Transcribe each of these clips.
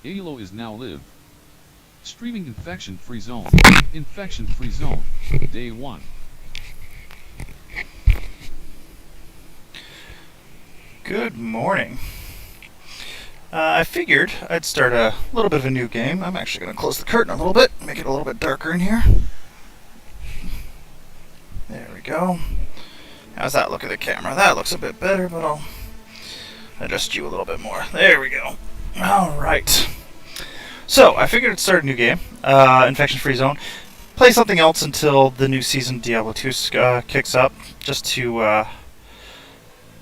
Halo is now live. Streaming infection-free zone. Infection-free zone. Day 1. Good morning. I figured I'd start a little bit of a new game. I'm actually going to close the curtain a little bit, make it a little bit darker in here. There we go. How's that look at the camera? That looks a bit better, but I'll adjust you a little bit more. There we go. Alright. So, I figured I'd start a new game, Infection-Free Zone. Play something else until the new season Diablo 2 kicks up, just to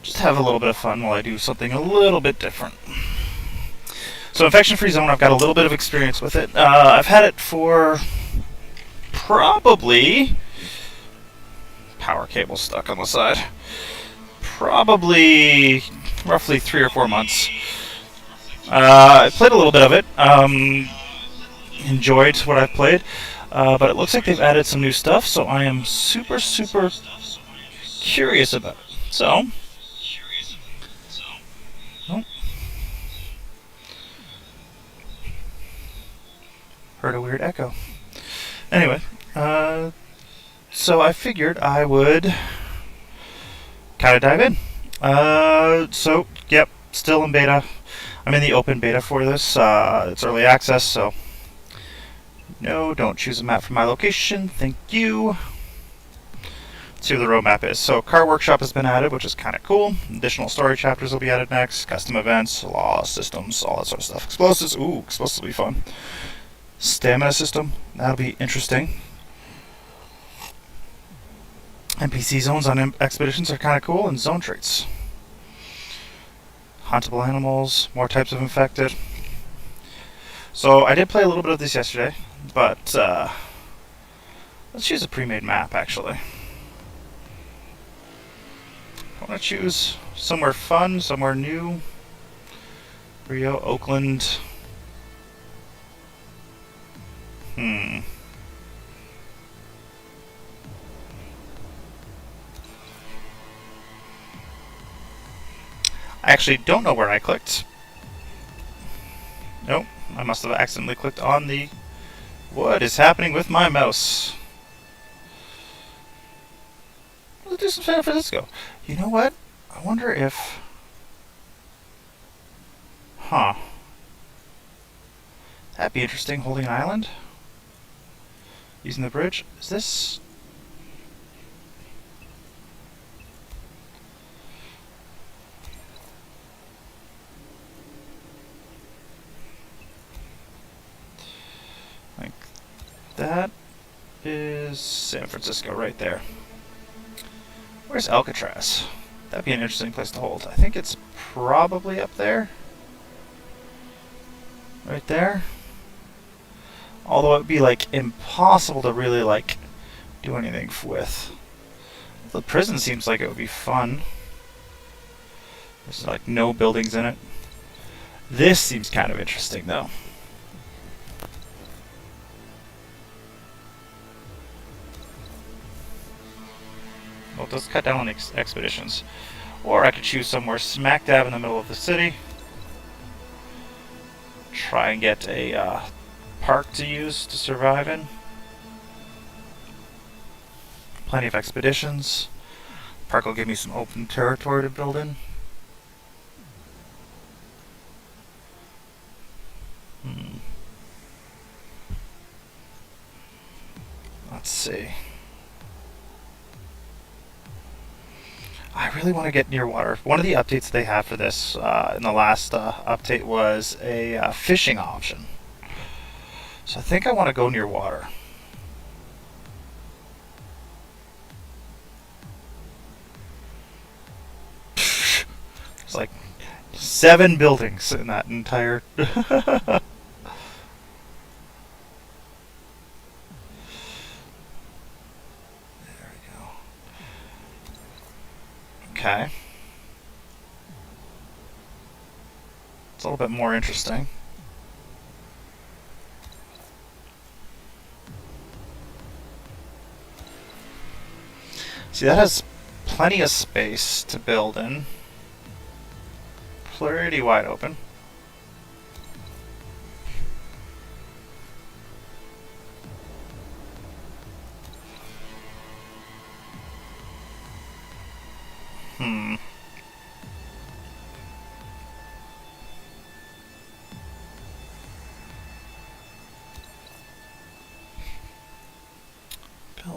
just have a little bit of fun while I do something a little bit different. So Infection-Free Zone, I've got a little bit of experience with it. I've had it for probably... Power cable stuck on the side. Probably roughly 3 or 4 months. I played a little bit of it. Enjoyed what I've played. But it looks like they've added some new stuff, so I am super curious about it. So... Oh. Heard a weird echo. Anyway, so I figured I would kind of dive in. So, yep, still in beta. I'm in the open beta for this. It's early access, so no, don't choose a map for my location. Thank you. Let's see what the roadmap is. So, Car Workshop has been added, which is kind of cool. Additional story chapters will be added next. Custom events, law systems, all that sort of stuff. Explosives, ooh, explosives will be fun. Stamina system, that'll be interesting. NPC zones on expeditions are kind of cool, and zone traits. Huntable animals, more types of infected. So I did play a little bit of this yesterday, but let's choose a pre-made map actually. I want to choose somewhere fun, somewhere new. Rio, Oakland. I actually don't know where I clicked. Nope, I must have accidentally clicked on the... What is happening with my mouse? Let's do some San Francisco. You know what? I wonder if... That'd be interesting, holding an island. Using the bridge. Is this... Like, that is San Francisco right there. Where's Alcatraz? That'd be an interesting place to hold. I think it's probably up there. Right there. Although it'd be like impossible to really like do anything with. The prison seems like it would be fun. There's like no buildings in it. This seems kind of interesting though. Well, let's cut down on expeditions. Or I could choose somewhere smack dab in the middle of the city. Try and get a park to use to survive in. Plenty of expeditions. Park will give me some open territory to build in. Let's see. I really want to get near water. One of the updates they have for this in the last update was a fishing option. So I think I want to go near water. There's like 7 buildings in that entire... There we go. Okay. It's a little bit more interesting. See, that has plenty of space to build in. Pretty wide open.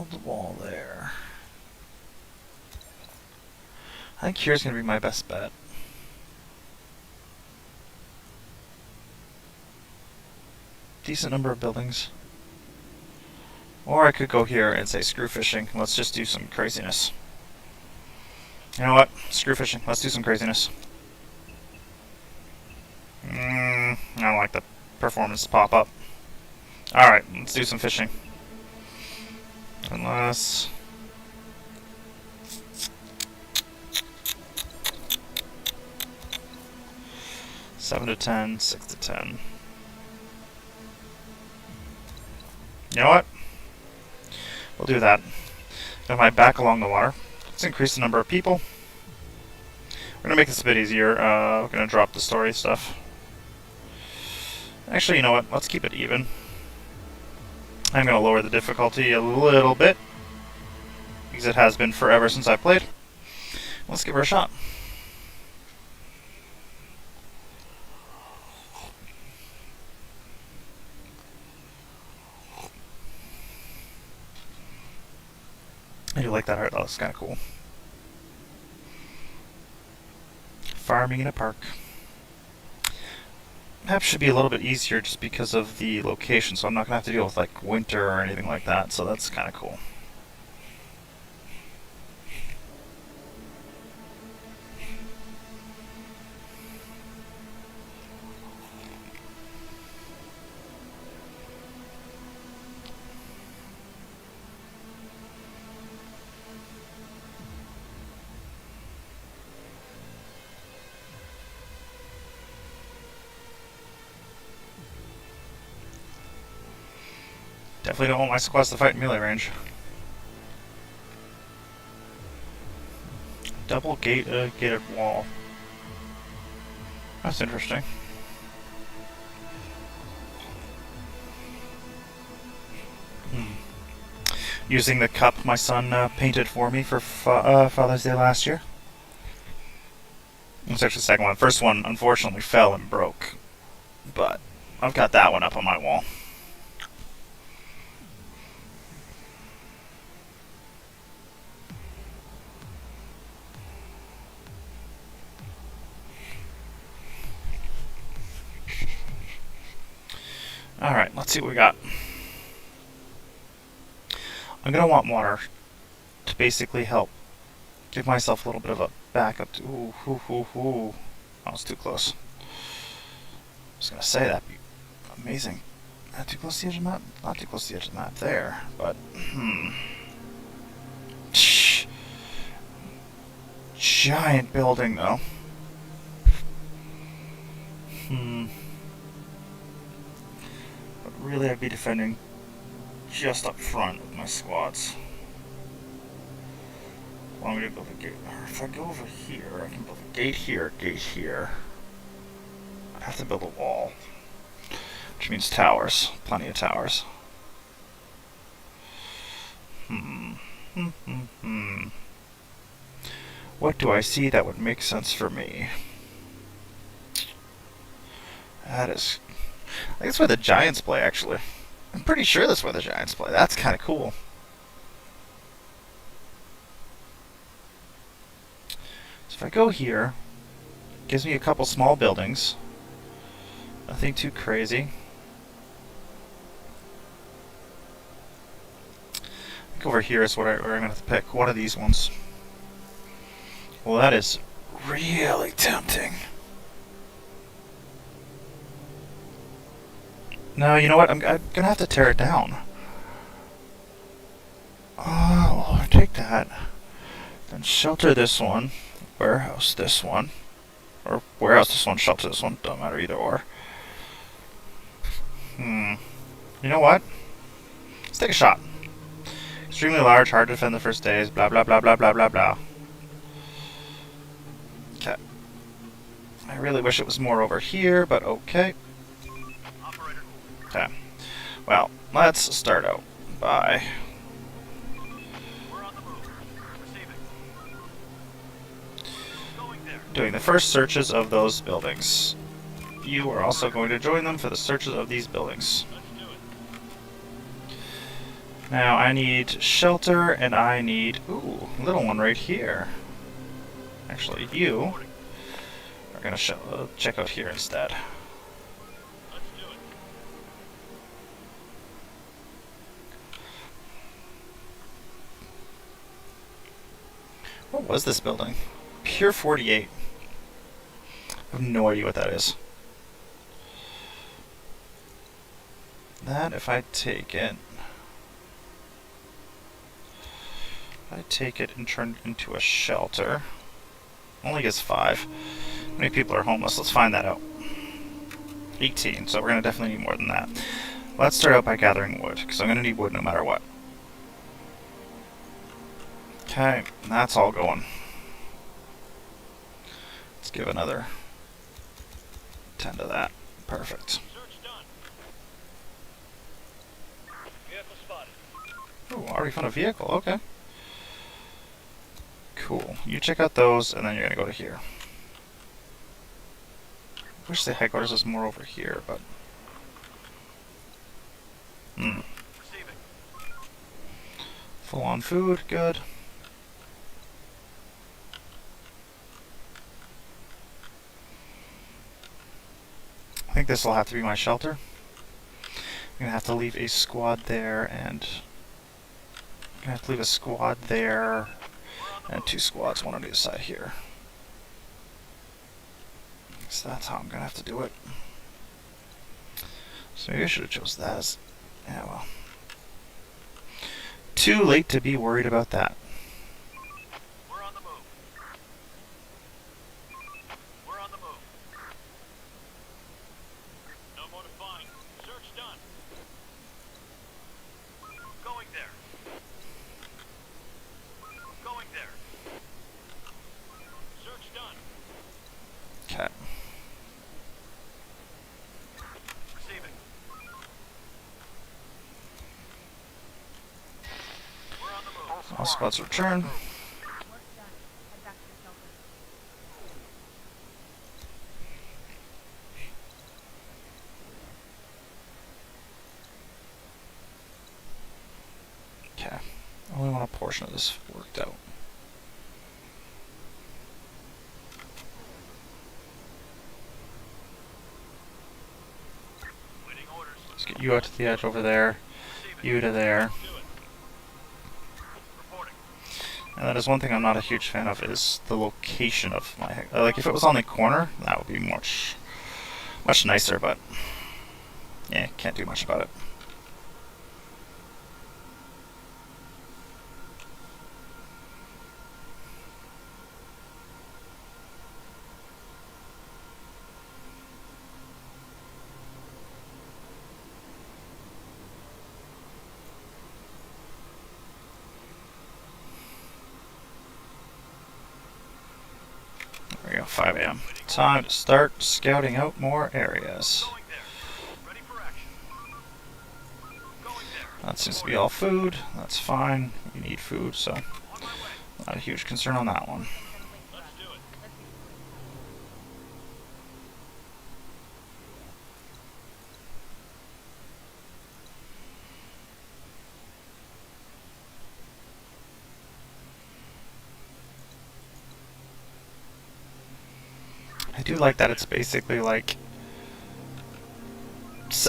build the wall there. I think here's going to be my best bet. Decent number of buildings. Or I could go here and say screw fishing. Let's just do some craziness. You know what? Screw fishing. Let's do some craziness. I don't like the performance pop up. Alright, let's do some fishing. Unless... Seven to 10, 6 to 10. You know what? We'll do that. Got my back along the water. Let's increase the number of people. We're gonna make this a bit easier. We're gonna drop the story stuff. Actually, you know what? Let's keep it even. I'm gonna lower the difficulty a little bit, because it has been forever since I played. Let's give her a shot. I do like that art, though. It's kind of cool. Farming in a park. Map should be a little bit easier just because of the location, so I'm not going to have to deal with like winter or anything like that, so that's kind of cool. Definitely don't want my squads to fight in melee range. Double gated wall. That's interesting. Using the cup my son painted for me for Father's Day last year. It's actually the second one. First one, unfortunately, fell and broke. But I've got that one up on my wall. Alright, let's see what we got. I'm going to want water to basically help give myself a little bit of a backup. Ooh. That was too close. I was going to say that'd be amazing. Not too close to the edge of the map? Not too close to the edge of the map there, but... Giant building, though. But really, I'd be defending just up front with my squads. Well, I'm going to build a gate. If I go over here, I can build a gate here, gate here. I'd have to build a wall. Which means towers. Plenty of towers. What do I see that would make sense for me? That is... I think that's where the Giants play, actually. I'm pretty sure that's where the Giants play. That's kind of cool. So if I go here, it gives me a couple small buildings. Nothing too crazy. I think over here is where I'm going to have to pick. One of these ones. Well, that is really tempting. No, you know what? I'm going to have to tear it down. Oh, I'll take that. Then shelter this one. Warehouse this one. Or warehouse this one, shelter this one. Don't matter either or. You know what? Let's take a shot. Extremely large, hard to defend the first days, blah blah blah blah blah blah blah. Okay. I really wish it was more over here, but okay. Okay. Well, let's start out by... doing the first searches of those buildings. You are also going to join them for the searches of these buildings. Now I need shelter, and I need... Ooh, little one right here. Actually, you are going to check out here instead. Let's do it. What was this building? Pier 48. I have no idea what that is. That, if I take it... I take it and turn it into a shelter. Only gets 5. How many people are homeless? Let's find that out. 18, so we're going to definitely need more than that. Let's start out by gathering wood, because I'm going to need wood no matter what. Okay, that's all going. Let's give another 10 to that. Perfect. Search done. Vehicle spotted. Ooh, already found a vehicle, okay. Cool. You check out those, and then you're going to go to here. Wish the headquarters was more over here, but... Receiving. Full on food, good. I think this will have to be my shelter. I'm gonna have to leave a squad there, and... I'm gonna have to leave a squad there, and 2 squads, one on either side here. So that's how I'm gonna have to do it. So maybe I should have chose that as... Yeah, well. Too late to be worried about that. We're on the move. We're on the move. No more to find. Search done. Going there. Going there. Search done. Okay. Receiving. We're on the move. All squads return. Work done. Head back to your shelter. Okay. I only want a portion of this worked out. Waiting orders. Let's get you out to the edge over there. Receiving. You to there. Do it. Reporting. And that is one thing I'm not a huge fan of, is the location of my... like, if it was on the corner, that would be much nicer, but... yeah, can't do much about it. There we go, 5 a.m. Time to start scouting out more areas. Going there. Ready for action. Going there. That seems to be all food. That's fine. We need food, so On my way. not a huge concern on that one. Let's do it. I do like that it's basically like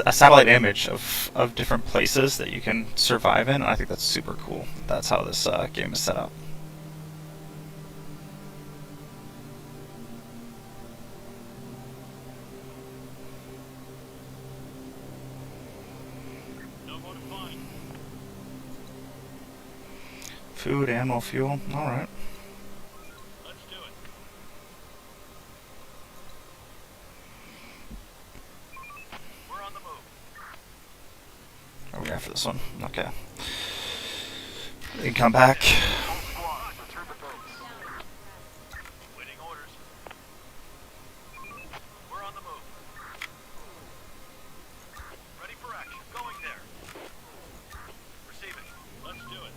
a satellite image of different places that you can survive in. I think that's super cool. That's how this game is set up. No more to find. Food, ammo, fuel. All right. Let's do it. We're on the move. Are we after this one? Okay. We can come back. Squad, return to base. Waiting orders. We're on the move. Ready for action. Going there. Receiving. Let's do it.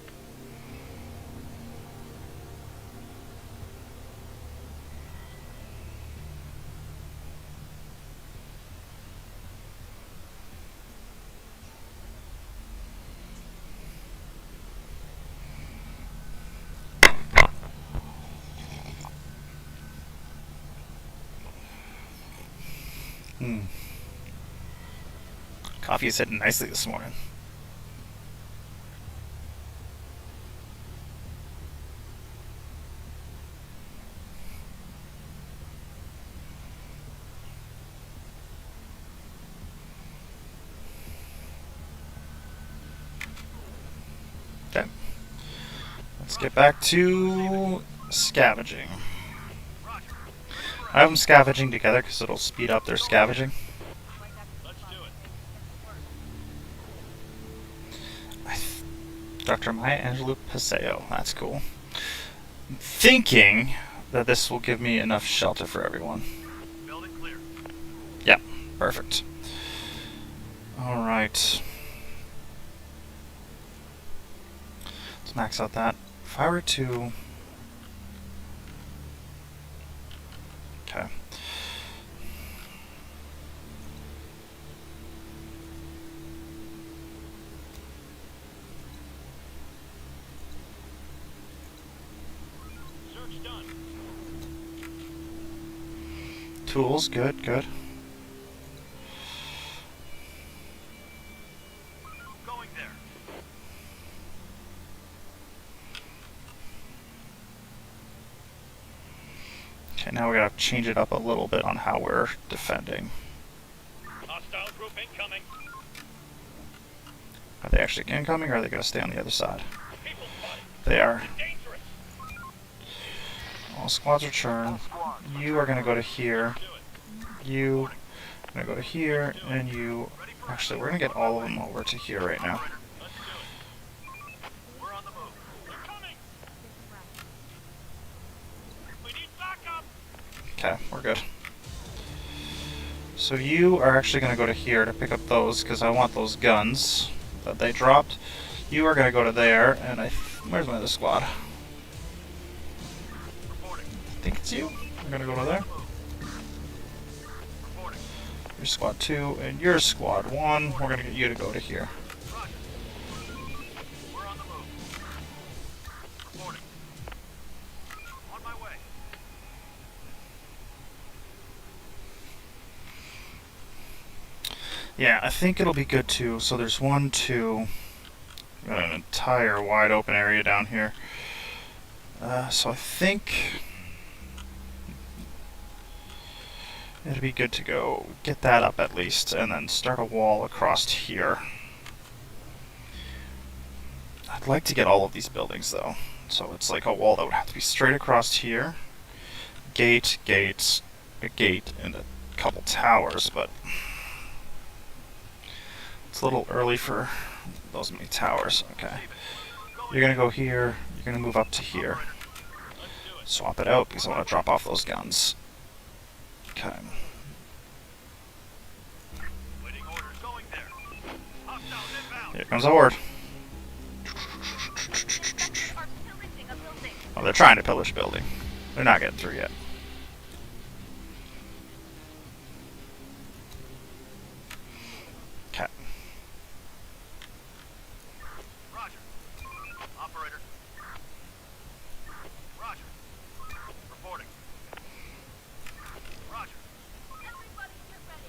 Coffee is hitting nicely this morning. Okay. Let's get back to scavenging. I have them scavenging together because it'll speed up their scavenging. Let's do it. Dr. Maya Angelou Paseo. That's cool. I'm thinking that this will give me enough shelter for everyone. Building clear. Yeah, perfect. Alright. Let's max out that. If I were to... Okay. Search done. Tools, good, good. Going there. Okay, now we gotta change it up a little bit on how we're defending. Hostile group incoming. Are they actually incoming, or are they gonna stay on the other side? People spotted. They are. Dangerous. All squads return. You are gonna go to here. Do it. You are gonna go to here, and you... Actually, we're gonna get all of them over to here right now. Let's do it. We're on the move. They're coming. We need backup. Okay, we're good. So you are actually going to go to here to pick up those, because I want those guns that they dropped. You are going to go to there, and where's my other squad? Reporting. I think it's you. We're going to go to there. Reporting. Your squad 2 and your squad 1. We're going to get you to go to here. Roger. We're on the move. Reporting. On my way. Yeah, I think it'll be good too. So there's 1, 2. Got an entire wide open area down here. So I think it'd be good to go get that up at least, and then start a wall across here. I'd like to get all of these buildings though. So it's like a wall that would have to be straight across here. Gate, gates, a gate, and a couple towers, but it's a little early for those many towers. Okay. You're gonna go here, you're gonna move up to here. Swap it out because I want to drop off those guns. Okay. Waiting orders going there. Hostiles inbound. Here comes a horde. Are pillaging a building. Oh, they're trying to pillage a building. They're not getting through yet. Okay. Roger. Operator. Roger. Reporting. Roger. Everybody get ready.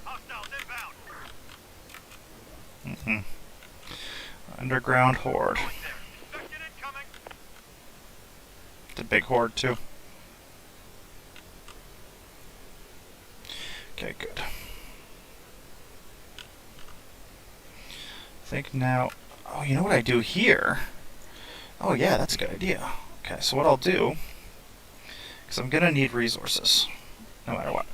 Hostiles inbound. Underground horde. Going there. Infected incoming. It's a big horde too. Okay, good. I think now... Oh, you know what I do here? Oh yeah, that's a good idea. Okay, so what I'll do... Because I'm going to need resources, no matter what.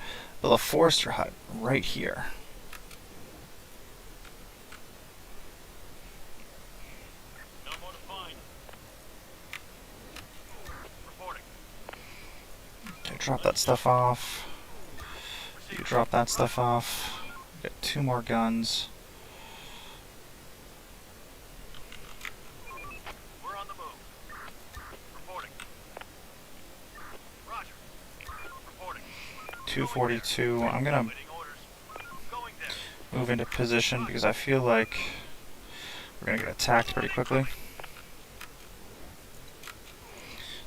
Build a forester hut right here. No more to find. Reporting. Okay, drop that stuff off. You drop that stuff off. Get 2 more guns. We're on the move. Reporting. Roger. Reporting. 242. I'm going to Waiting orders. Going there. move into position because I feel like we're gonna get attacked pretty quickly. Do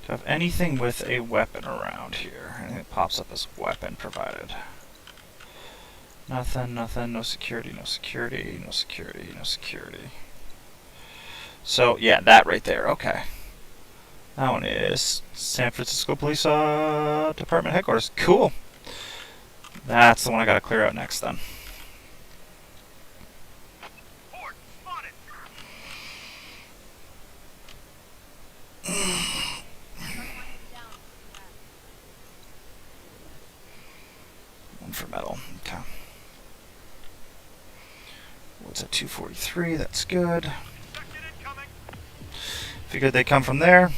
I have anything with a weapon around here? And it pops up as weapon provided. Nothing, nothing, no security, no security, no security, no security. So, yeah, that right there, okay. That one is San Francisco Police Department Headquarters. Cool. That's the one I gotta clear out next then. Horde, spotted. One for metal. Okay. What's at 243? That's good. Infected incoming. Figured they come from there.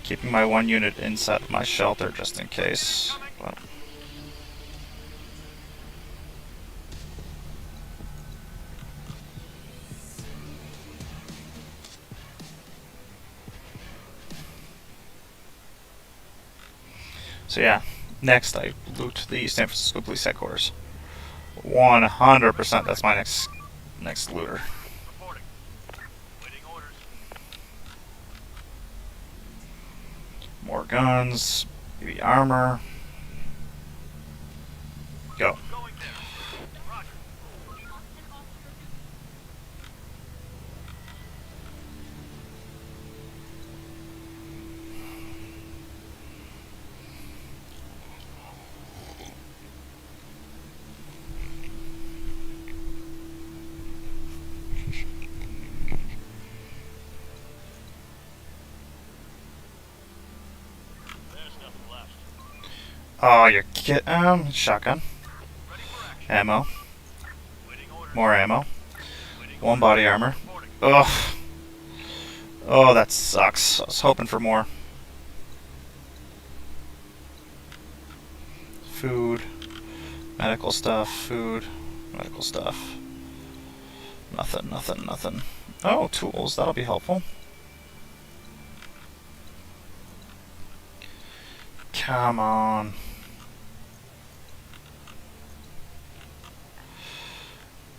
Keeping my one unit inside my shelter just in case. But so yeah, next I loot the San Francisco Police Headquarters. 100%. That's my next looter. Reporting. Waiting orders. More guns, maybe armor. Go. Going there. Roger. There's nothing left. Oh, you're shotgun. Ready for action. Ammo. Waiting orders. More ammo. Waiting One body armor. Reporting. Ugh. Oh, that sucks. I was hoping for more. Food. Medical stuff. Food. Medical stuff. Nothing, nothing, nothing. Oh, tools. That'll be helpful. Come on.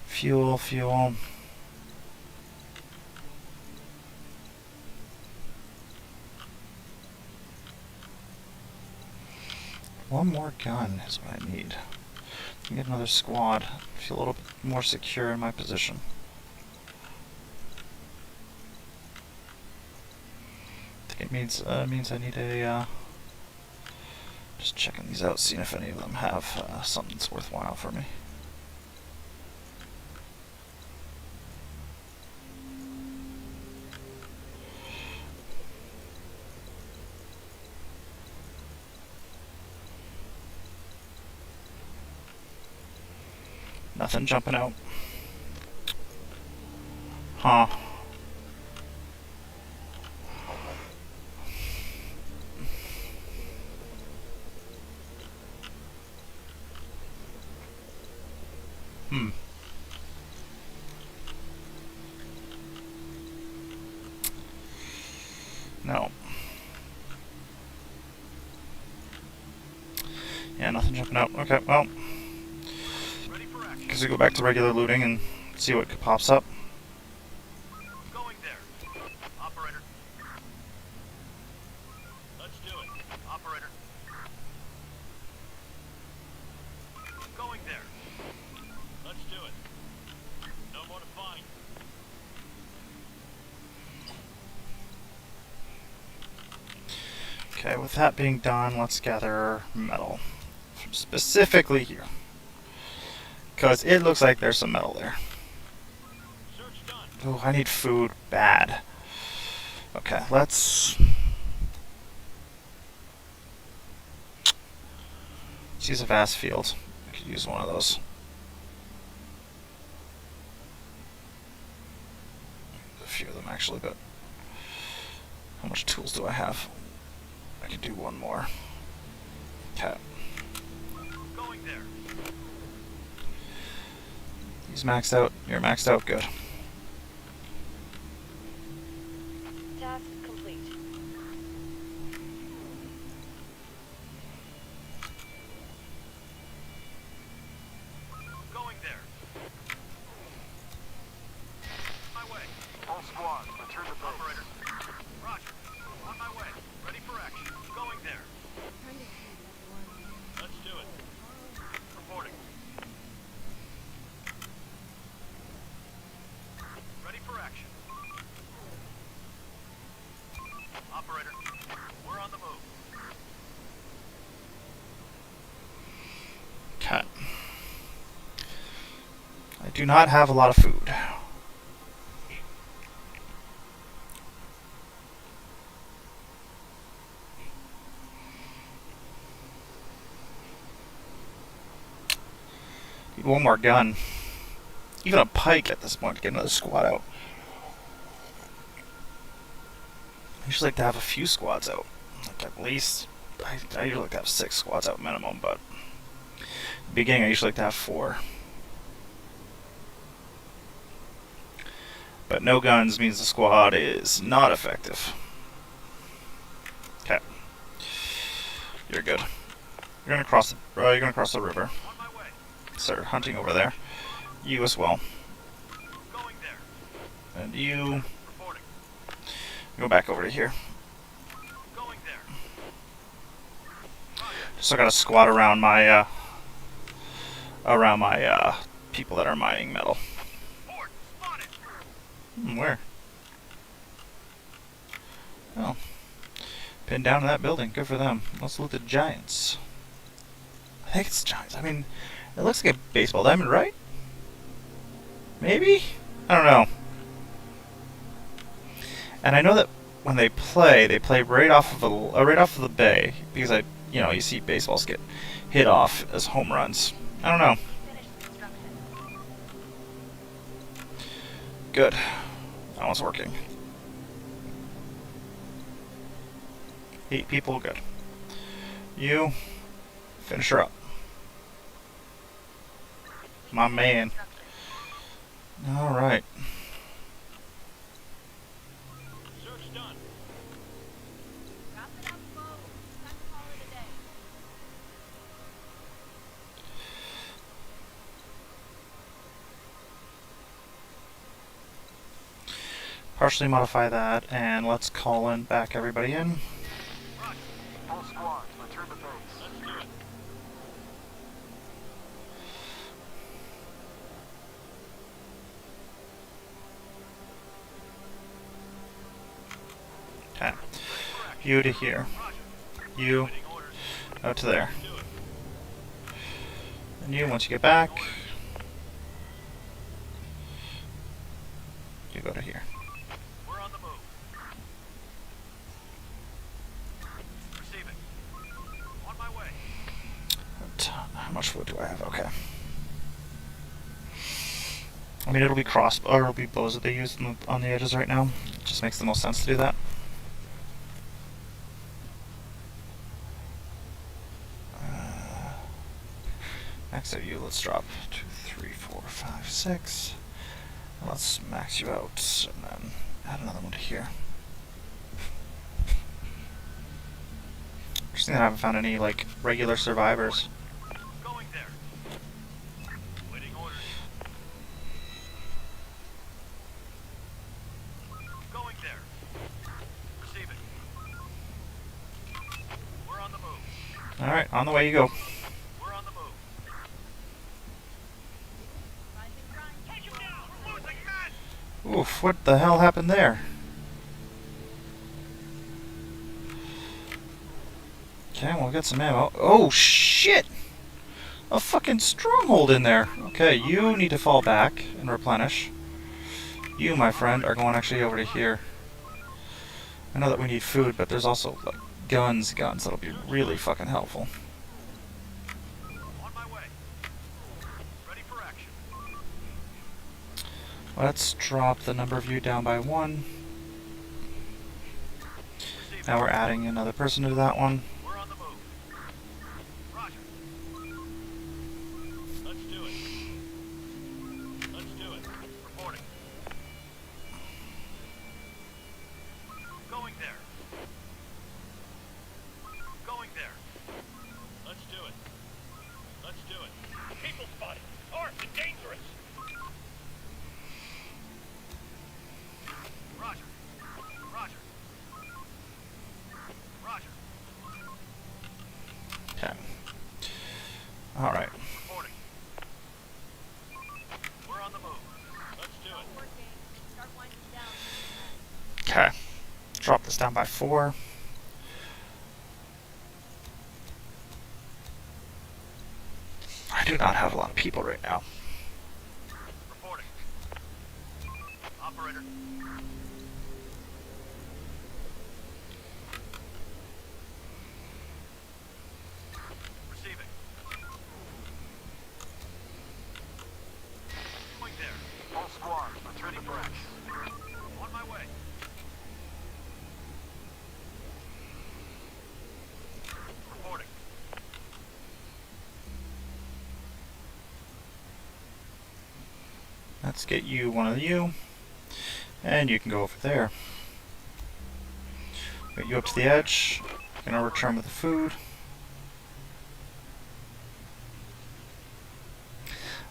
Fuel, fuel. One more gun is what I need. Get another squad. Feel a little bit more secure in my position. I think it means I need a. Just checking these out, seeing if any of them have something that's worthwhile for me. Nothing jumping out. Huh. No. Yeah, nothing jumping out. Okay, well, Ready for action. guess we go back to regular looting and see what pops up. Going there. Operator. Let's do it. Operator. Going there. Let's do it. No more to find. Okay, with that being done, let's gather metal. Specifically here. Because it looks like there's some metal there. Search done. Oh, I need food bad. Okay, let's use a vast field. I could use one of those. A few of them actually, but how much tools do I have? I could do one more. Okay. Going there. He's maxed out. You're maxed out. Good. Task complete. Going there. squads, return to base. Operator. Roger. On my way. Ready for action. Going there. Let's do it. Reporting. Ready for action. Operator. We're on the move. Cut. I do not have a lot of food. Need one more gun. Even a pike at this point to get another squad out. I usually like to have a few squads out. Like at least, I usually like to have 6 squads out minimum, but beginning I usually like to have 4. But no guns means the squad is not effective. Okay. You're good. You're gonna cross the river. On my way. Start hunting over there. You as well. Going there. And you Reporting. go back over to here. Going there. Still got a squad around my people that are mining metal. Port. Spotted. Where? Oh. Pinned down to that building. Good for them. Let's loot the Giants. I think it's Giants. I mean, it looks like a baseball diamond, right? Maybe? I don't know. And I know that when they play right off of the bay, because you see baseballs get hit off as home runs. I don't know. Good. That one's working. 8 people, good. You finish her up. My man. Alright. Search done. Partially modify that, and let's call in back everybody in. Roger. All squads, return to base. Let's do it. Okay. You to here. Roger. You Waiting orders. out to there. Do it. And you, once you get back, you go to here. We're on the move. Receiving. On my way. How much food do I have? Okay. I mean, it'll be it'll be bows that they use on the edges right now. It just makes the most sense to do that. Max out you. Let's drop 2, 3, 4, 5, 6. And let's max you out, and then add another one to here. Interesting that I haven't found any like regular survivors. Going there. Waiting orders. Going there. Receiving. We're on the move. All right, on the way you go. We're on the move. Take him down. We're losing men. Oof, what the hell happened there? Okay, we'll get some ammo. Oh, shit! A fucking stronghold in there. Okay, you need to fall back and replenish. You, my friend, are going actually over to here. I know that we need food, but there's also, like, guns that'll be really fucking helpful. On my way. Ready for action. Let's drop the number of you down by 1. Receiving. Now we're adding another person to that one. We're on the move. Roger. Let's do it. Let's do it. Reporting. Going there. Going there. Let's do it. Let's do it. People spotted. Armed and dangerous. Roger. drop this down by 4. I do not have a lot of people right now. Reporting. Operator. Receiving. Going there. All squads, ready for action. On my way. Reporting. Let's get you one of you, and you can go over there. Get you up to the edge. Gonna return with the food.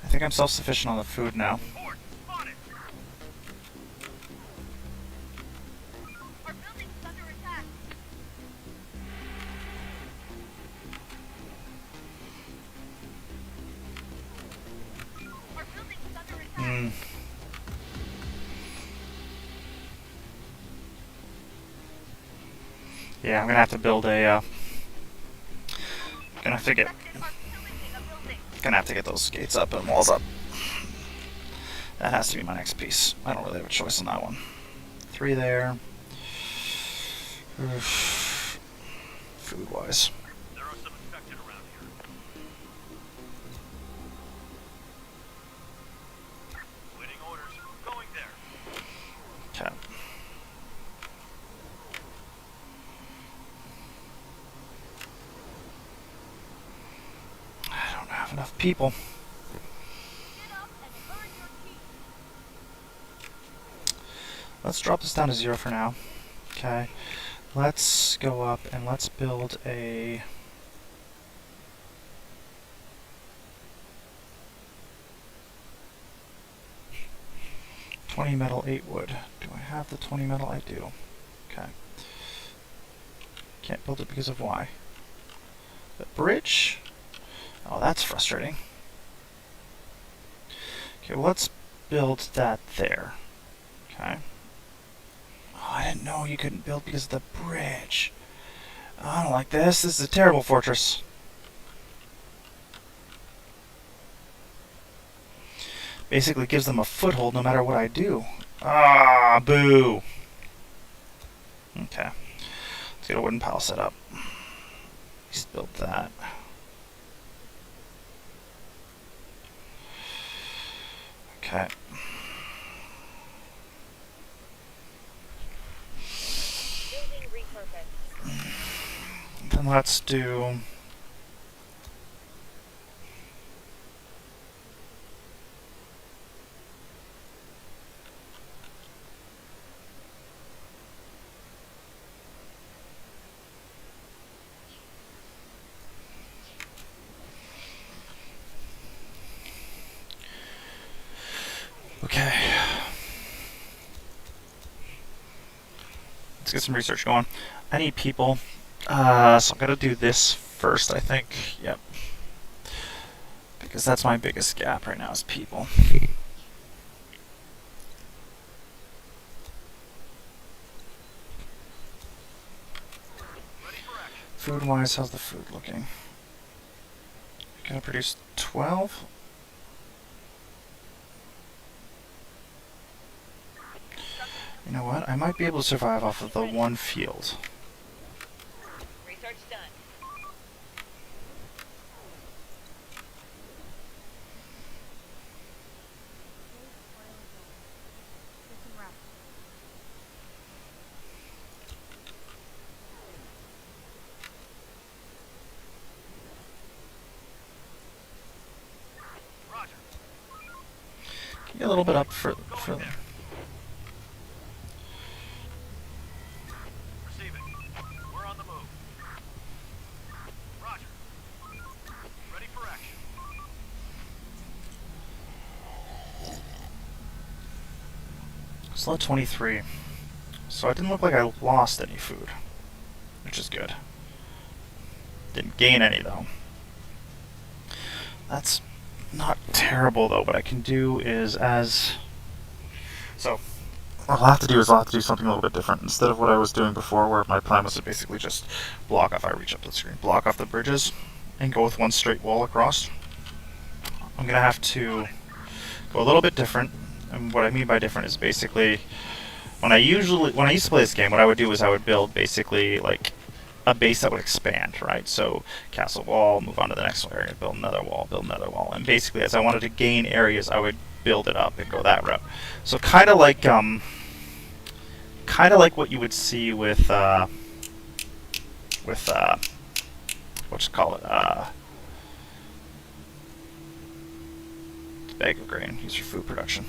I think I'm self-sufficient on the food now. Report. Spotted. Our building's under attack. Our building's under attack. Hmm. Yeah, I'm gonna have to build a. Gonna have to get. Suspects are pillaging a building. Gonna have to get those gates up and walls up. That has to be my next piece. I don't really have a choice on that one. 3 there. Oof. Food-wise. There are some infected around here. Waiting orders. Going there. Okay. I don't have enough people. Get up and earn your keep. Let's drop this down to 0 for now. Okay. Let's go up and let's build a... $20 metal, 8 wood. Do I have the 20 metal? I do. Okay. Can't build it because of why? The bridge? Oh, that's frustrating. Okay, well, let's build that there. Okay. Oh, I didn't know you couldn't build because of the bridge. Oh, I don't like this. This is a terrible fortress. Basically gives them a foothold no matter what I do. Ah, boo. Okay. Let's get a wooden pile set up. Let's build that. Okay. Building repurposed. Then let's do... Okay. Let's get some research going. I need people. So I'm gonna do this first, I think. Yep. Because that's my biggest gap right now is people. Ready for action. Food-wise, how's the food looking? Gonna produce 12? You know what? I might be able to survive off of the one field. Research done. Roger. Get a little bit up for Going there. Receiving. We're on the move. Roger. Ready for action. slot 23. So it didn't look like I lost any food, which is good. Didn't gain any though. That's not terrible though. What I can do is so what I'll have to do is I'll have to do something a little bit different. Instead of what I was doing before, where my plan was to basically just block off, I reach up to the screen, block off the bridges, and go with one straight wall across. I'm going to have to go a little bit different. And what I mean by different is basically, when I used to play this game, what I would do is I would build basically like a base that would expand, right? So castle wall, move on to the next area, build another wall, and basically as I wanted to gain areas, I would build it up and go that route. So kind of like what you would see with what you call it, bag of grain used for food production.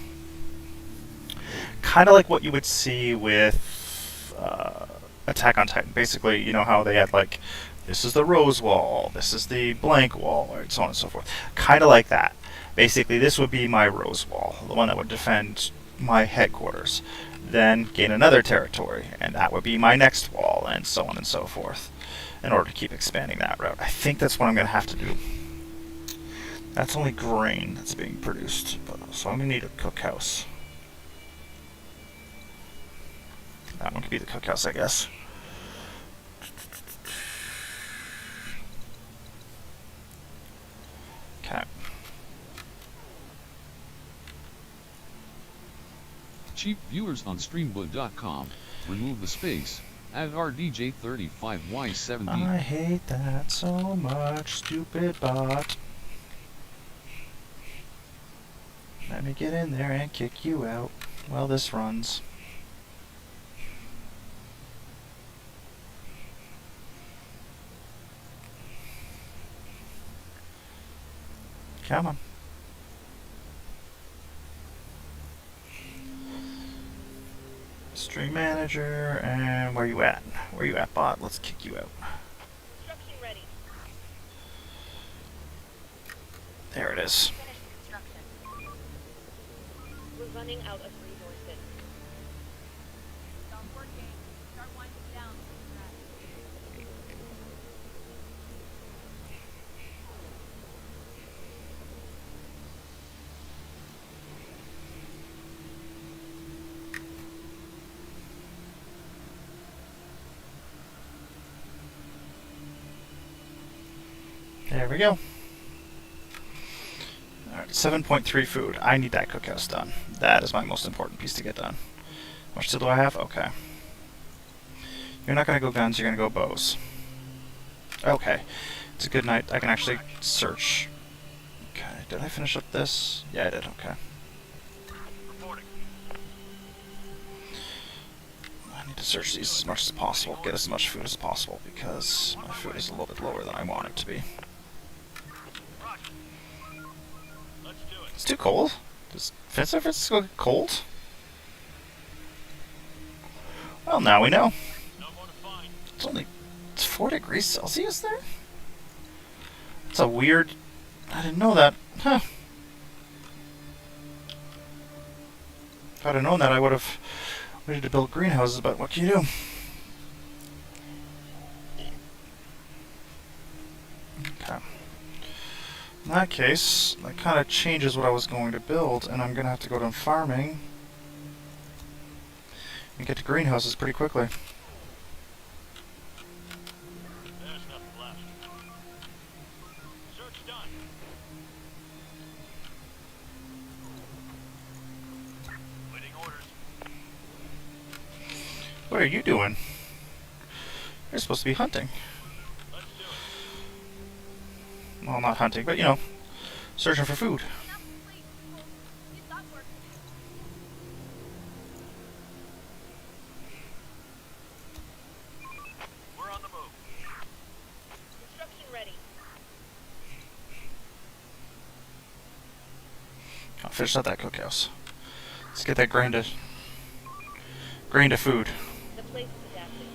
Kind of like what you would see with Attack on Titan. Basically, you know how they had like, this is the rose wall, this is the blank wall, right, so on and so forth. Kind of like that. Basically, this would be my rose wall, the one that would defend my headquarters. Then gain another territory, and that would be my next wall, and so on and so forth, in order to keep expanding that route. I think that's what I'm going to have to do. That's only grain that's being produced, so I'm going to need a cookhouse. That one could be the cookhouse, I guess. Okay. Cheap viewers on streamboot.com. Remove the space. Add RDJ35Y70. I hate that so much, stupid bot. Let me get in there and kick you out while this runs. Come on. Stream manager, and where you at? Where you at, bot? Let's kick you out. Construction ready. There it is. Finish construction. We're running out of resources. Stop working. Start winding down. There we go. Alright, 7.3 food. I need that cookhouse done. That is my most important piece to get done. How much steel do I have? Okay. You're not going to go guns, you're going to go bows. Okay. It's a good night. I can actually search. Okay, did I finish up this? Yeah, I did. Okay. Reporting. I need to search these as much as possible, get as much food as possible, because my food is a little bit lower than I want it to be. Roger. Let's do it. It's too cold? Does San Francisco get cold? Well, now we know. No more to find. It's 4 degrees Celsius there? It's a weird... I didn't know that. Huh. If I'd have known that, I would have waited to build greenhouses, but what can you do? Okay. In that case, that kind of changes what I was going to build, and I'm going to have to go to farming and get to greenhouses pretty quickly. There's nothing left. Search done. Waiting orders. What are you doing? You're supposed to be hunting. Let's do it. Well, not hunting, but, you know, searching for food. Enough sleep, people. Get that work. We're on the move. Construction ready. I'll finish out that cookhouse. Let's get that grain to food. The place is adapted.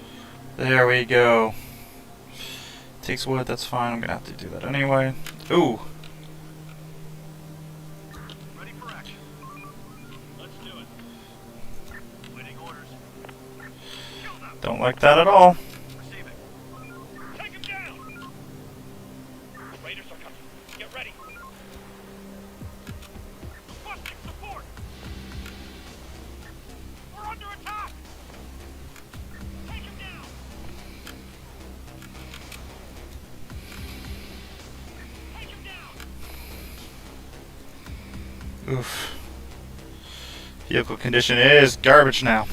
There we go. Takes wood, that's fine. I'm gonna have to do that anyway. Ooh, Ready for action. Let's do it. Waiting orders. Kill them. don't like that at all. Receiving. Take him down. Raiders are coming. Get ready. Requesting support. We're under Oof. Vehicle condition is garbage now.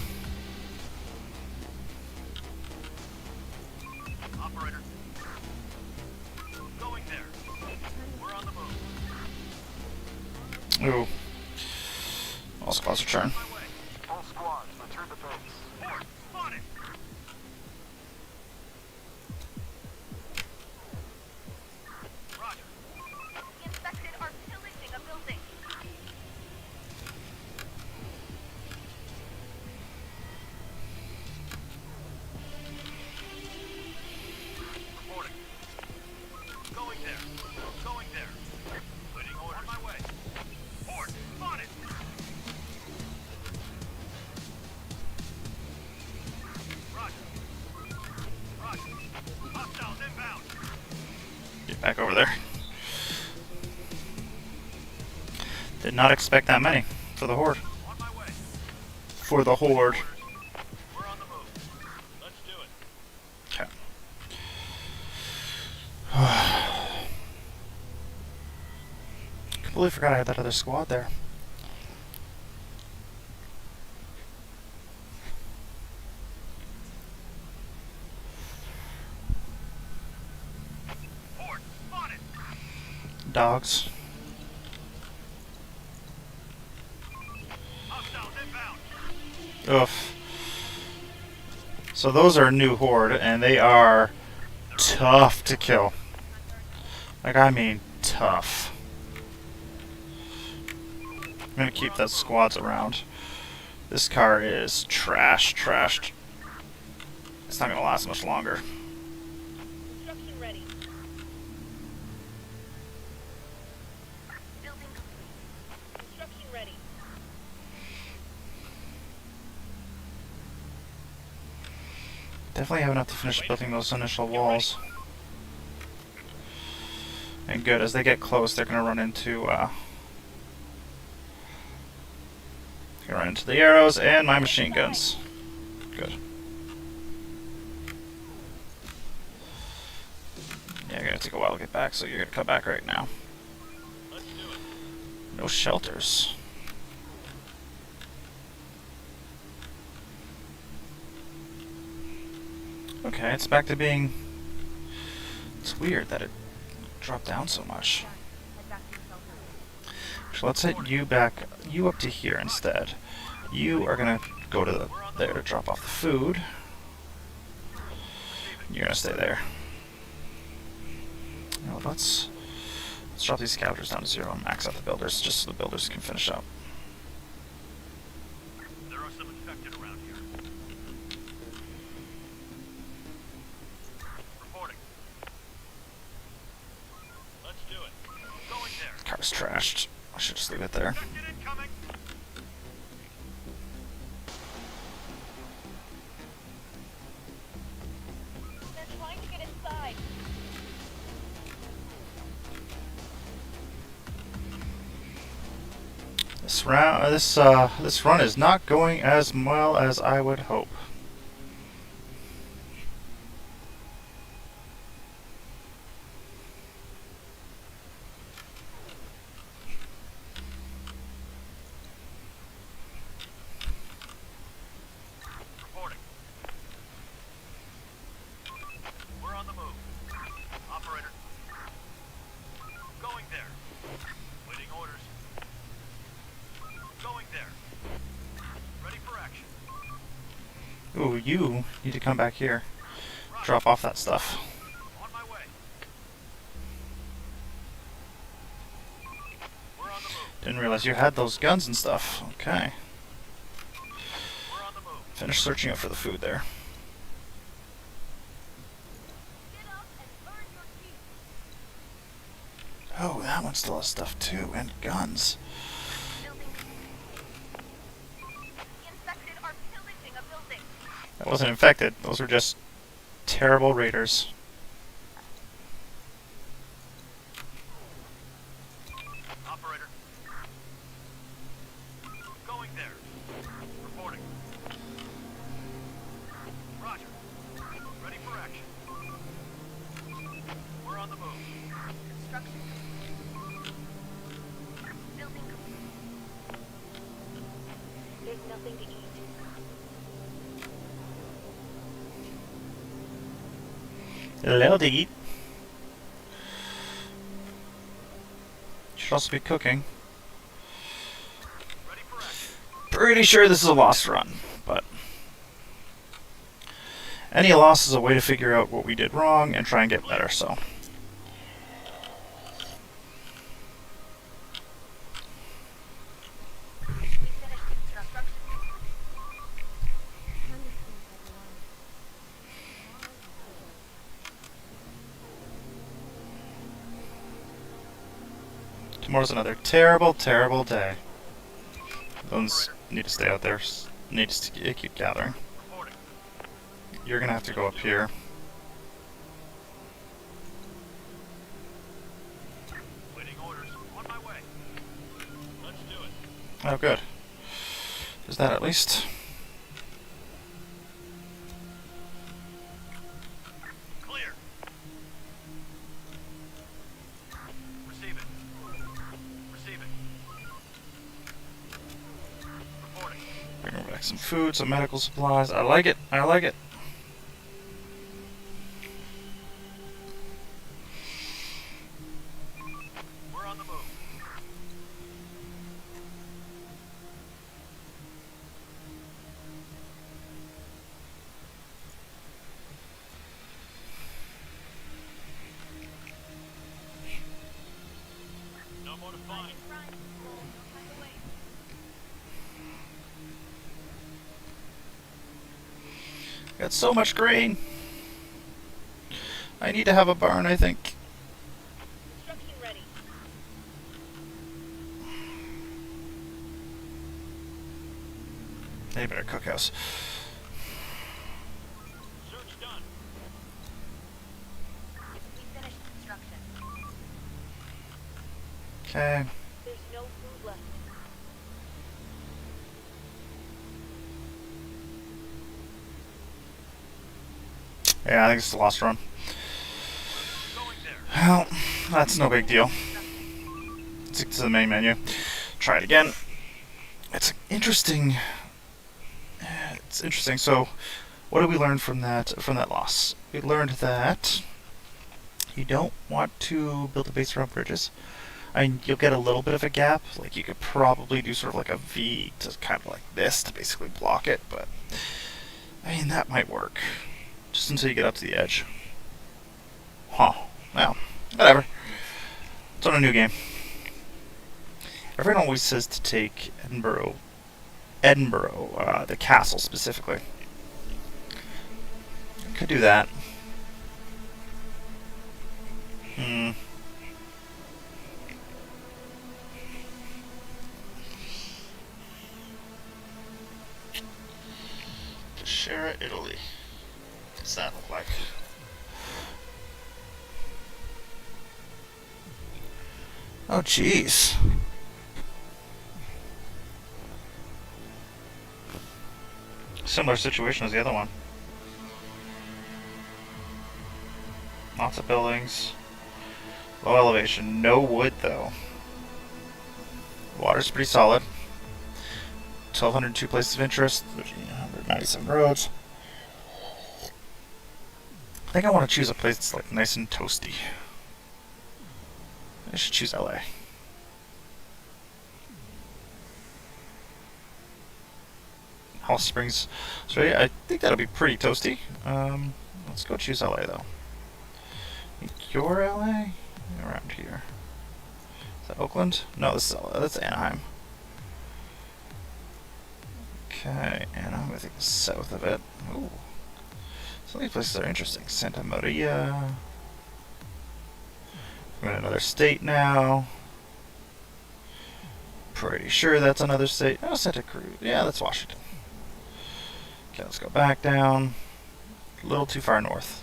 Operator. Going there. We're on the move. Ooh. All squads return. My way. All squads, return to base. Horde, spotted. Roger. The infected are pillaging a building. Reporting. Going there. Going there. Waiting order. On my way. Horde, spotted. Roger. Roger. Hostiles inbound. Get back over there. Did not expect that many for the horde. On my way. For the horde. We're on the move. Let's do it. Okay. Completely forgot I had that other squad there. Horde, spotted. Dogs. Hostiles inbound. Oof. So those are new horde, and they are tough to kill. Like, I mean tough. I'm gonna keep those squads around. This car is trashed. It's not gonna last much longer. Construction ready. Building complete. Construction ready. Definitely have enough to finish building those initial walls. And good, as they get close, they're gonna run into the arrows and my machine guns. Good. Yeah, gonna take a while to get back, so you're gonna come back right now. Let's do it. No shelters. Okay, it's back to being... It's weird that it dropped down so much. Head back to the shelter. So let's hit you up to here instead. You are gonna go to there to drop off the food. You're gonna stay there. Now let's drop these scavengers down to 0 and max out the builders, just so the builders can finish up. There are some infected around here. Reporting. Let's do it. Going there. Car's trashed. I should just leave it there. Infected incoming. They're trying to get inside. This run is not going as well as I would hope. Reporting. We're on the move. Operator. Going there. Waiting orders. Going there. Ready for action. Ooh, you need to come back here. Drop off that stuff. On my way. We're on the move. Didn't realize you had those guns and stuff. Okay. We're on the move. Finish searching up for the food there. Get up and earn your keep. Oh, that one still has stuff too, and guns. Building complete. The infected are pillaging a building. That wasn't infected. Those were just terrible raiders. Operator. Going there. Reporting. Roger. Ready for action. We're on the move. Construction complete. Building complete. something to eat. Hello, Diggy. Should also be cooking. Ready for action. Pretty sure this is a lost run, but any loss is a way to figure out what we did wrong and try and get better, so. We finished construction. Tomorrow's another terrible, terrible day. Those need to stay out there. Need to keep gathering. Reporting. You're gonna have to go up here. Waiting orders. On my way. Let's do it. Oh, good. Is that at least? Clear. Receive it. Receive it. Reporting. Bring back some food, some medical supplies. I like it. I like it. We're on the move. No more to find. Ryan, no time to wait. Got so much grain. I need to have a barn, I think. Construction ready. Maybe better cookhouse. Search done. We finished construction. Okay. There's no food left. Yeah, I think it's a lost run. Going there. Well, that's no big deal. Stick to the main menu. Try it again. It's interesting. It's interesting. So, what did we learn from that loss? We learned that you don't want to build a base around bridges. I mean, you'll get a little bit of a gap. Like you could probably do sort of like a V to kind of like this to basically block it, but I mean that might work. Just until you get up to the edge. Huh. Well, whatever. It's on a new game. Everyone always says to take Edinburgh, the castle specifically. Could do that. Shara, Italy. What's that look like? Oh, jeez. Similar situation as the other one. Lots of buildings. Low elevation. No wood, though. Water's pretty solid. 1,202 places of interest. 197 roads. I think I want to choose a place that's like nice and toasty. I should choose LA. Hall Springs. So yeah, I think that'll be pretty toasty. Let's go choose LA though. Your LA? Around here. Is that Oakland? No, this is LA. That's Anaheim. Okay, Anaheim, I think is south of it. Ooh. Some of these places are interesting. Santa Maria. We're in another state now. Pretty sure that's another state. Oh, Santa Cruz. Yeah, that's Washington. Okay, let's go back down. A little too far north.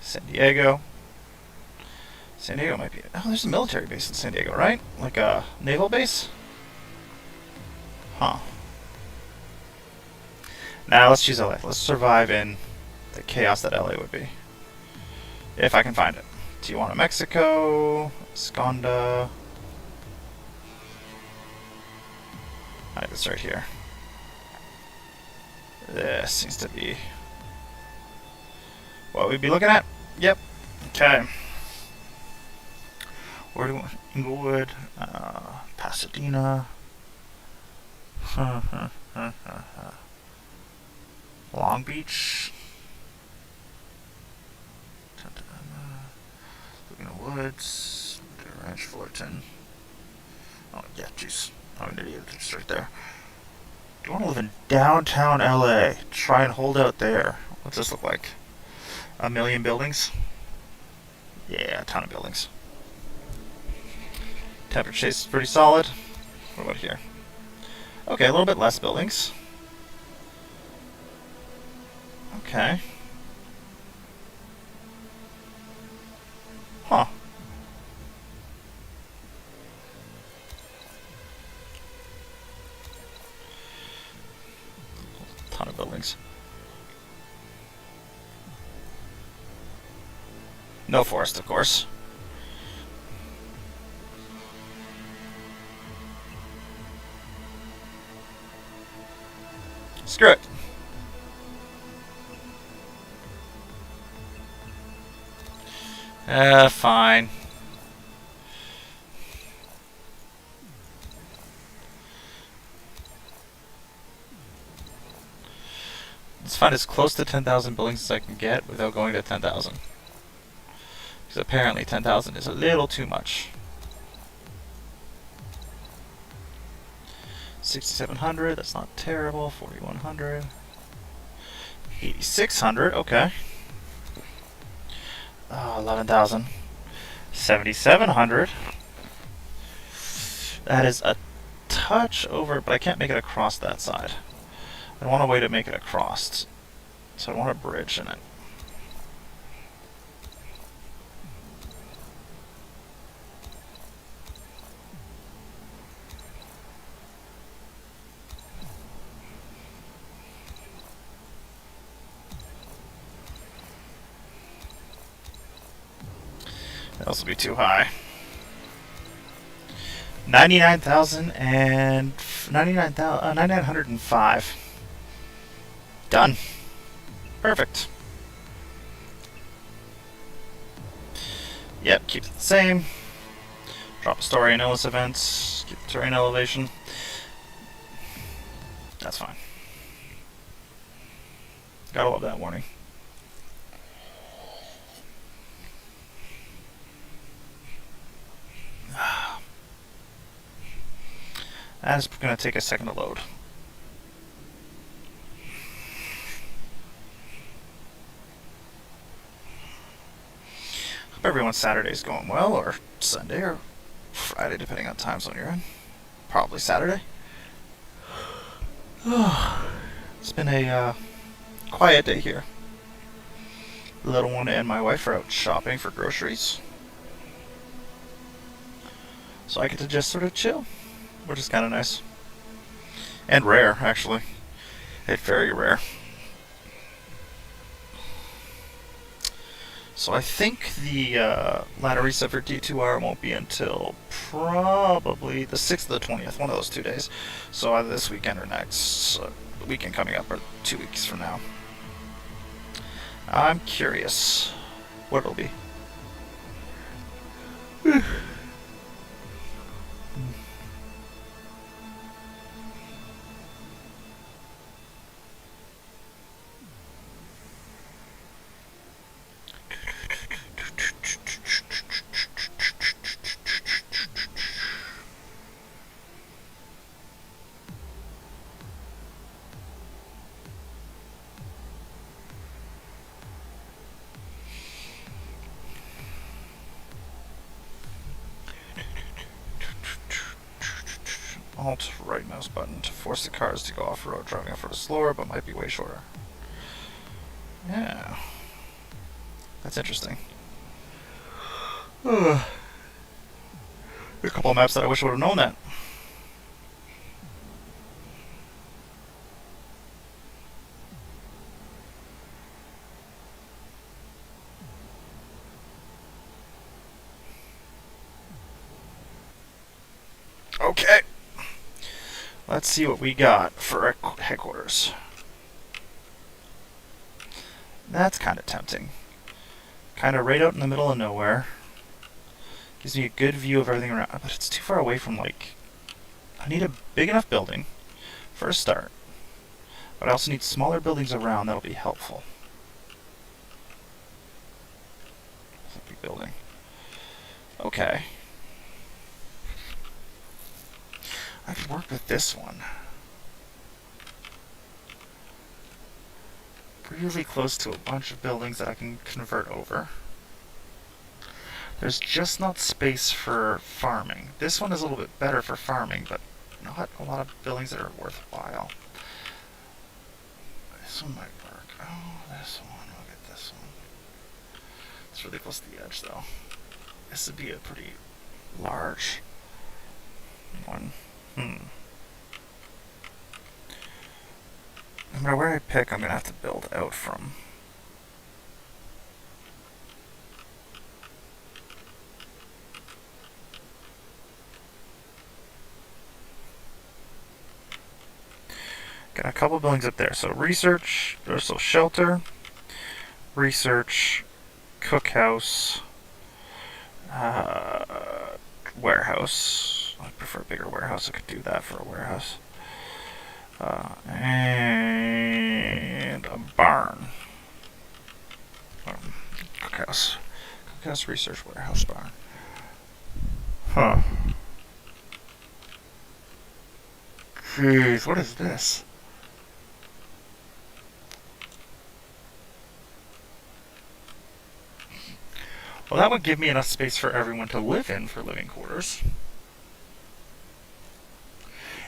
San Diego. San Diego might be... Oh, there's a military base in San Diego, right? Like a naval base? Huh. Now let's choose LA. Let's survive in the chaos that LA would be. If I can find it. Tijuana, Mexico. Esconda. Alright, this right here. This seems to be what we'd be looking at. Yep. Okay. Where do we want? Inglewood, Pasadena. Long Beach. Laguna Woods. Ranch, Fullerton. Oh, yeah, jeez. I'm an idiot. It's right there. Do you want to live in downtown LA? Try and hold out there. What's this look like? A million buildings? Yeah, a ton of buildings. Temperature is pretty solid. What about here? Okay, a little bit less buildings. Okay. Huh. Ton of buildings. No forest, of course. Screw it. Fine. Let's find as close to 10,000 buildings as I can get without going to 10,000. Because apparently 10,000 is a little too much. 6,700, that's not terrible. 4,100. 8,600, okay. 11,000. 7,700. That is a touch over, but I can't make it across that side. I want a way to make it across. So I want a bridge in it. That also be too high. 9,905. Done. Perfect. Yep, keep it the same. Drop a story in Ellis events. Keep the terrain elevation. That's fine. Gotta love that warning. That's going to take a second to load. Hope everyone's Saturday's going well, or Sunday, or Friday, depending on time zone you're in. Probably Saturday. It's been a quiet day here. The little one and my wife are out shopping for groceries. So I get to just sort of chill, which is kind of nice. And rare, actually. It's very rare. So I think the ladder reset for D2R won't be until probably the 6th or the 20th, one of those 2 days. So either this weekend or next. So the weekend coming up, or 2 weeks from now. I'm curious what it'll be. Alt right mouse button to force the cars to go off-road, driving off-road is slower, but might be way shorter. Yeah. That's interesting. There are a couple of maps that I wish I would have known that. Okay. Let's see what we got for our headquarters. That's kind of tempting. Kind of right out in the middle of nowhere. Gives me a good view of everything around, but it's too far away from, like... I need a big enough building for a start. But I also need smaller buildings around that'll be helpful. That's a big building. Okay. I could work with this one. Really close to a bunch of buildings that I can convert over. There's just not space for farming. This one is a little bit better for farming, but not a lot of buildings that are worthwhile. This one might work. Oh, this one. Look at this one. It's really close to the edge, though. This would be a pretty large one. No matter where I pick, I'm going to have to build out from. Got a couple buildings up there. So research, or so shelter, research, cookhouse, warehouse. I prefer a bigger warehouse. I could do that for a warehouse. And a barn. Cookhouse. Cookhouse, research, warehouse, barn. Huh. Jeez, what is this? Well, that would give me enough space for everyone to live in for living quarters.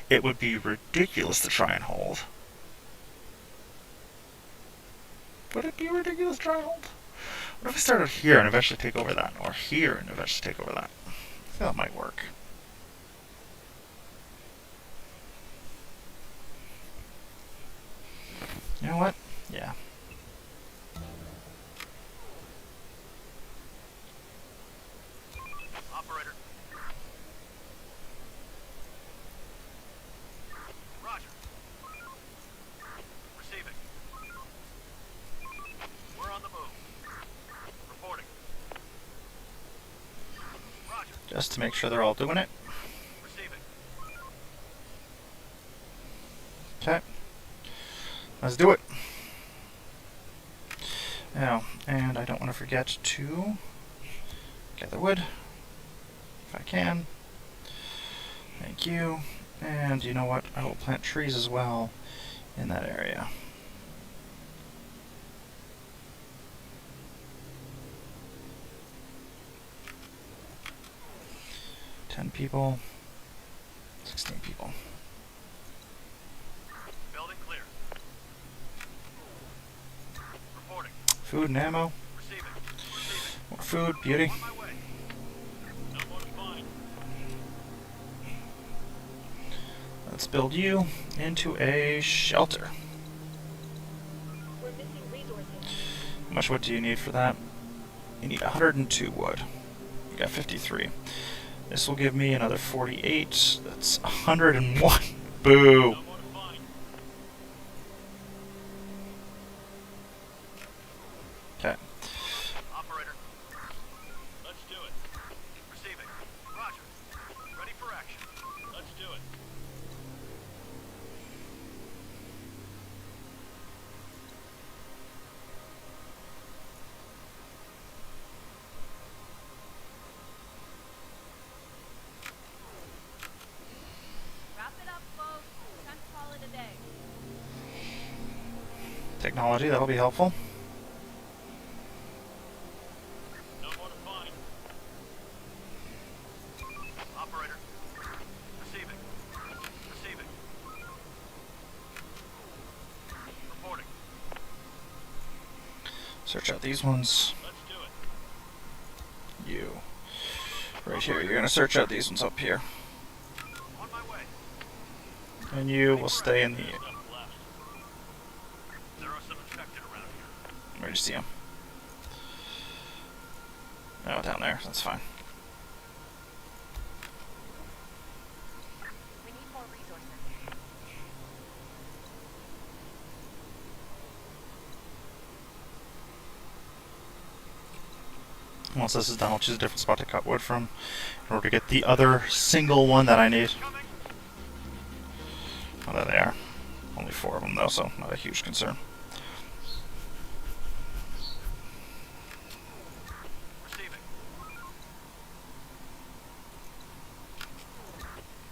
It would be ridiculous to try and hold. Would it be ridiculous to try and hold? What if I started here and eventually take over that? Or here and eventually take over that? I think that might work. You know what? Yeah. Operator. Roger. Receiving. We're on the move. Reporting. Roger. Just to make sure they're all doing it. Receiving. Okay. Let's do it. Now, and I don't want to forget to gather wood, if I can. Thank you. And you know what? I will plant trees as well in that area. People, 16 people. Building clear. Reporting. Food and ammo. Receiving. More food, beauty. On my way. No more to find. Let's build you into a shelter. We're missing resources. How much wood do you need for that? You need 102 wood. You got 53. This will give me another 48. That's 101. Boo. No more to find. Okay. Operator. Let's do it. Receiving. Roger. Ready for action. Let's do it. Wrap it up, folks. Time to call it a day. Technology, that'll be helpful. No more to find. Operator. Receiving. Receiving. Reporting. Search out these ones. Let's do it. You. Right here. You're gonna search out these ones up here. On my way. And you will stay in the... Stuff left. There are some infected around here. Where'd you see them? Oh, down there. That's fine. Once this is done, I'll choose a different spot to cut wood from in order to get the other single one that I need. Oh, there they are. Only 4 of them though, so not a huge concern. Receiving.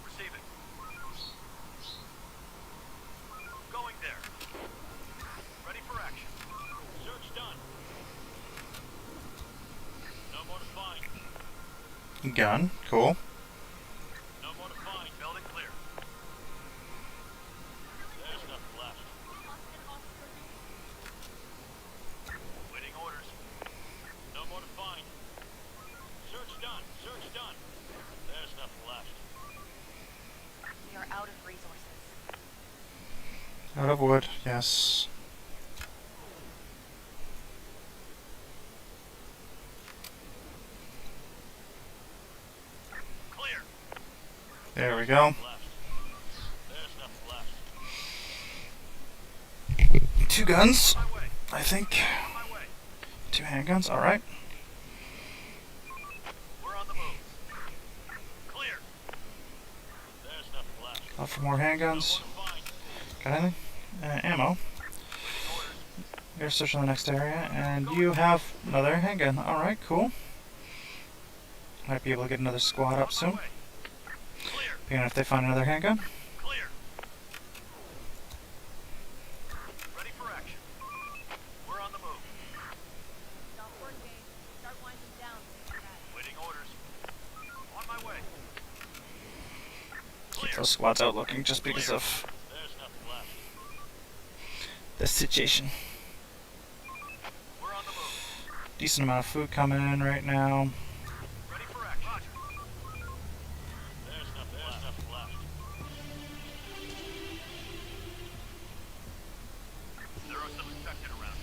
Receiving. Going there. Ready for action. Search done. No more to find. Gun, cool. No more to find. Building clear. There's nothing left. Waiting orders. No more to find. Search done. Search done. There's nothing left. We are out of resources. Out of wood, yes. Clear. There we go. Left. There's nothing left. 2 guns, On my way. I think. On my way. 2 handguns, alright. We're on the move. Clear. There's nothing left. Up for more handguns. No more to find. Got anything? Ammo. Waiting orders. You're searching the next area, and you have another handgun. Alright, cool. Might be able to get another squad up On soon. my way. Clear. Even if they find another handgun. Clear. Ready for action. We're on the move. Stop working. Start winding down. Waiting orders. On my way. Keep Clear. those squads out looking just because of There's nothing left. the situation. We're on the move. Decent amount of food coming in right now. Ready for action. Roger. There's nothing left. There are some infected around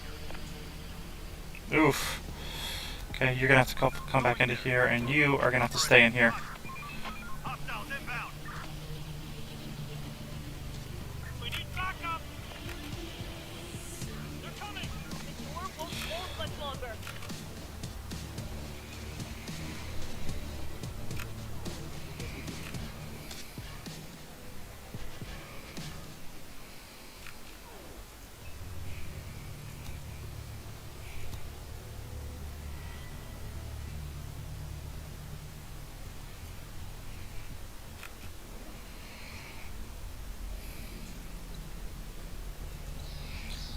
here. Oof. Okay, you're gonna have to come back into here, and you are gonna have to stay in here. Hostiles inbound. We need backup. They're coming. The door won't hold much longer.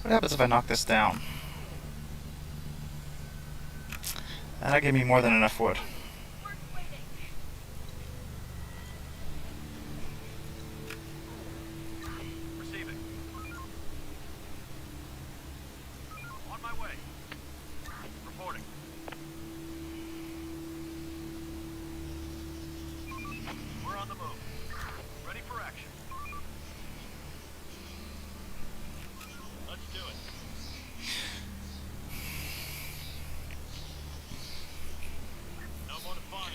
What happens if I knock this down? That'll give me more than enough wood. Work waiting. Receiving. On my way. Reporting. We're on the move. Ready for action. Let's do it. No more to find.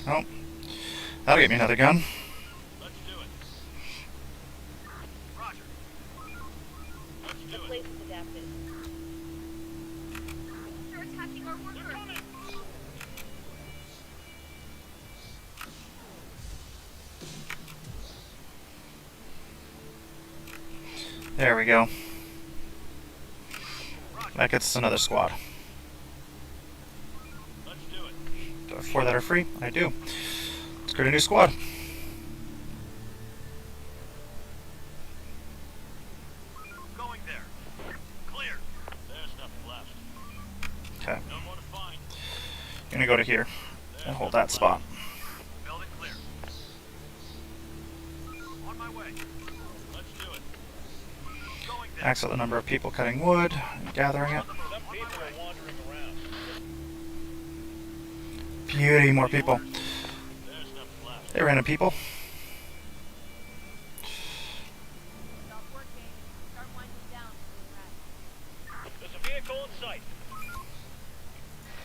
Oh. That'll get me another gun. Let's do it. Roger. Let's The do it. place is adapted. They're attacking our They're workers. coming. There we go. Roger. That gets us another squad. Let's do it. Do I have 4 that are free? I do. Let's create a new squad. Going there. Clear. There's nothing left. Okay. No more to find. You're gonna go to here and hold that spot. Building clear. On my way. Let's do it. Going there. Max out the number of people cutting wood and gathering it. Some people are wandering around. Beauty, more people. There's nothing left. Hey, random people. Stop working. Start winding down. There's a vehicle in sight.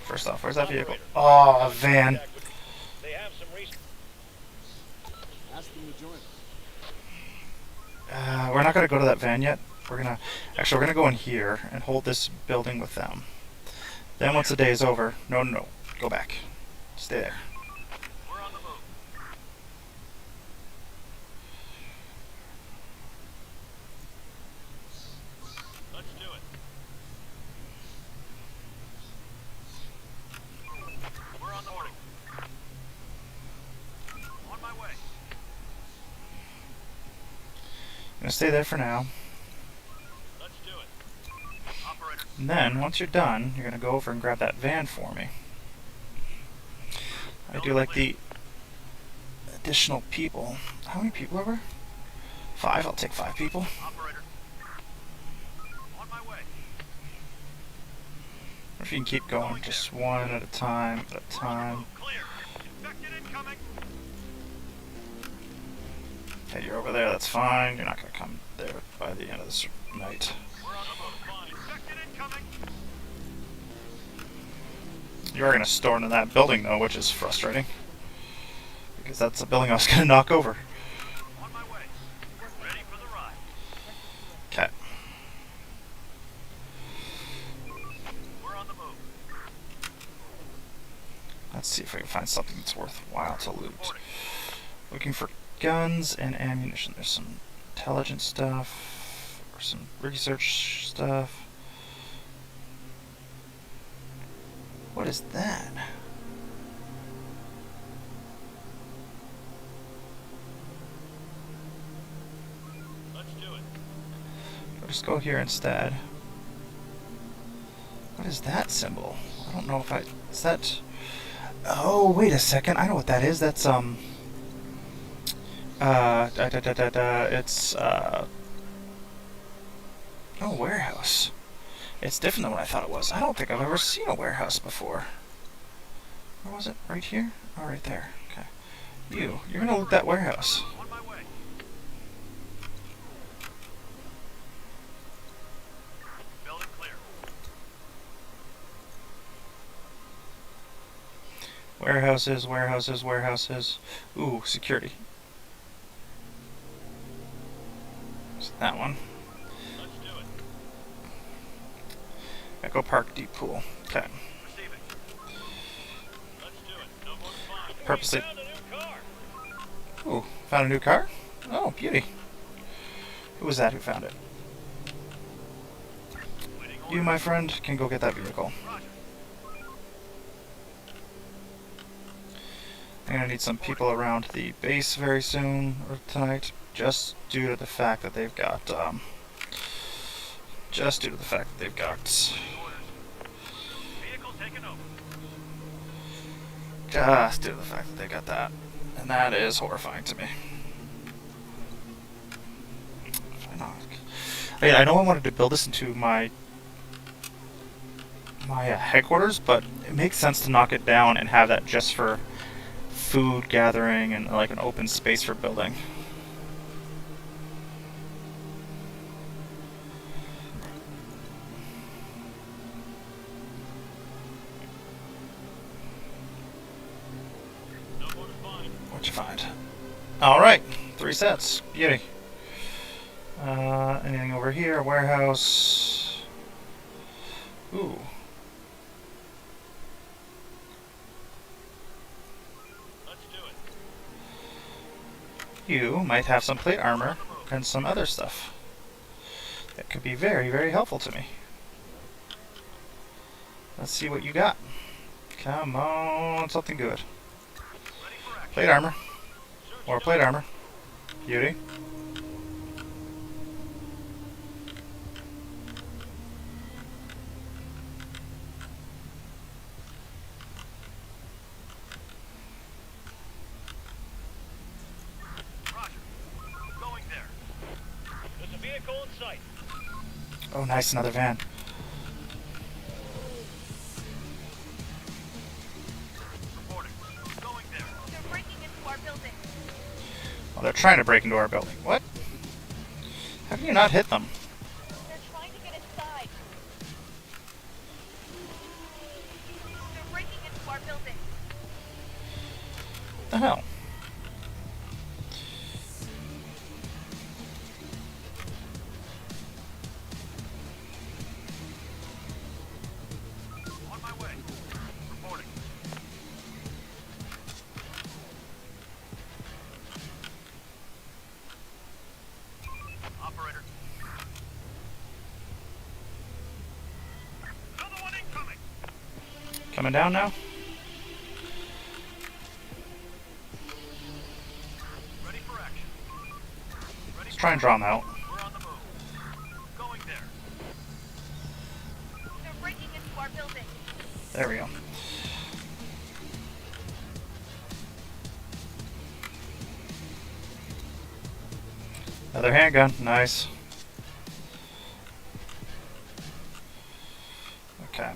First off, where's that vehicle? Oh, a van. They have some reason. Ask them to join us. We're not gonna go to that van yet. We're gonna go in here and hold this building with them. Then once the day is over, no, no, no, go back. Stay there. We're on the move. Let's do it. We're on the morning. On my way. I'm gonna stay there for now. Let's do it. Operator. And then, once you're done, you're gonna go over and grab that van for me. I do like the additional people. How many people are there? 5? I'll take 5 people. Operator. On my way. Or if you can keep going, just one at a time, at a time. Clear. Infected incoming. Okay, you're over there, that's fine. You're not gonna come there by the end of this night. We're on the move. Fine. Infected incoming. You are gonna storm into that building though, which is frustrating. Because that's a building I was gonna knock over. On my way. Ready for the ride. Okay. We're on the move. Let's see if I can find something that's worthwhile to loot. Reporting. Looking for guns and ammunition. There's some intelligence stuff, or some research stuff. What is that? Let's do it. I'll just go here instead. What is that symbol? I don't know if I... Is that... Oh, wait a second. I know what that is. That's, it's, oh, warehouse. It's different than what I thought it was. I don't think I've ever seen a warehouse before. Where was it? Right here? Oh, right there. Okay. You're gonna loot that warehouse. On my way. Building clear. Warehouses, warehouses, warehouses. Ooh, security. Is it that one? Let's do it. Echo Park Deep Pool. Okay. Receiving. Let's do it. No more to find. Purposely. We found a new car. Ooh, found a new car? Oh, beauty. Who was that who found it? Waiting You, my friend, can go get that vehicle. Roger. I'm gonna need some people around the base very soon, or tonight, just due to the fact that they've got, just due to the fact that they've got, Vehicle taken over. just due to the fact that they got that. And that is horrifying to me. I know I wanted to build this into my headquarters, but it makes sense to knock it down and have that just for food gathering and like an open space for building. No more to find. What'd you find? Alright, 3 sets. Beauty. Anything over here? Warehouse. Ooh. Let's do it. You might have some plate armor and some other stuff that could be very, very helpful to me. Let's see what you got. Come on, something good. Ready for action. Plate armor. Search More done. plate armor. Beauty. Roger. Going there. There's a vehicle in sight. Oh, nice, another van. Reporting. Going there. They're breaking into our building. Well, they're trying to break into our building. What? How can you not hit them? They're trying to get inside. They're breaking into our building. What the hell? On my Coming down now? Ready for action. Ready Let's try and draw them out. We're on the move. Going there. They're breaking into our building. There we go. Another handgun. Nice. Okay.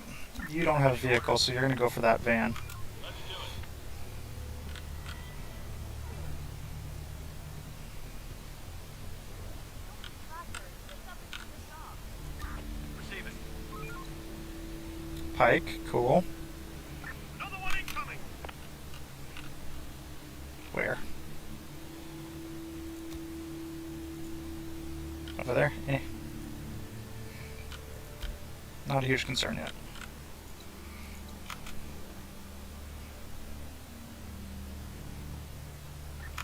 You don't have a vehicle, so you're going to go for that van. Let's do it. Receiving. Pike. Cool. Another one incoming. Where? Over there? Eh. Not a huge concern yet.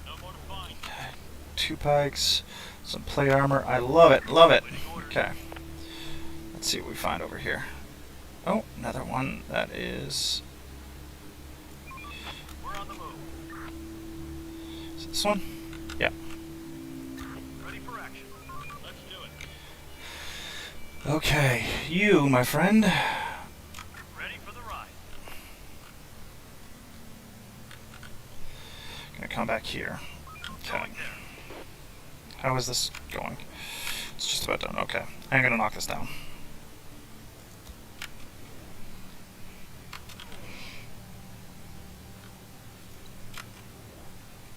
No more to find. 2 pikes, some plate armor. I love it, love it. Waiting orders. Okay. Let's see what we find over here. Oh, another one that is... We're on the move. Is it this one? Yeah. Ready for action. Let's do it. Okay, you, my friend. Ready for the ride. Gonna come back here. Okay. Going there. How is this going? It's just about done. Okay. I'm gonna knock this down.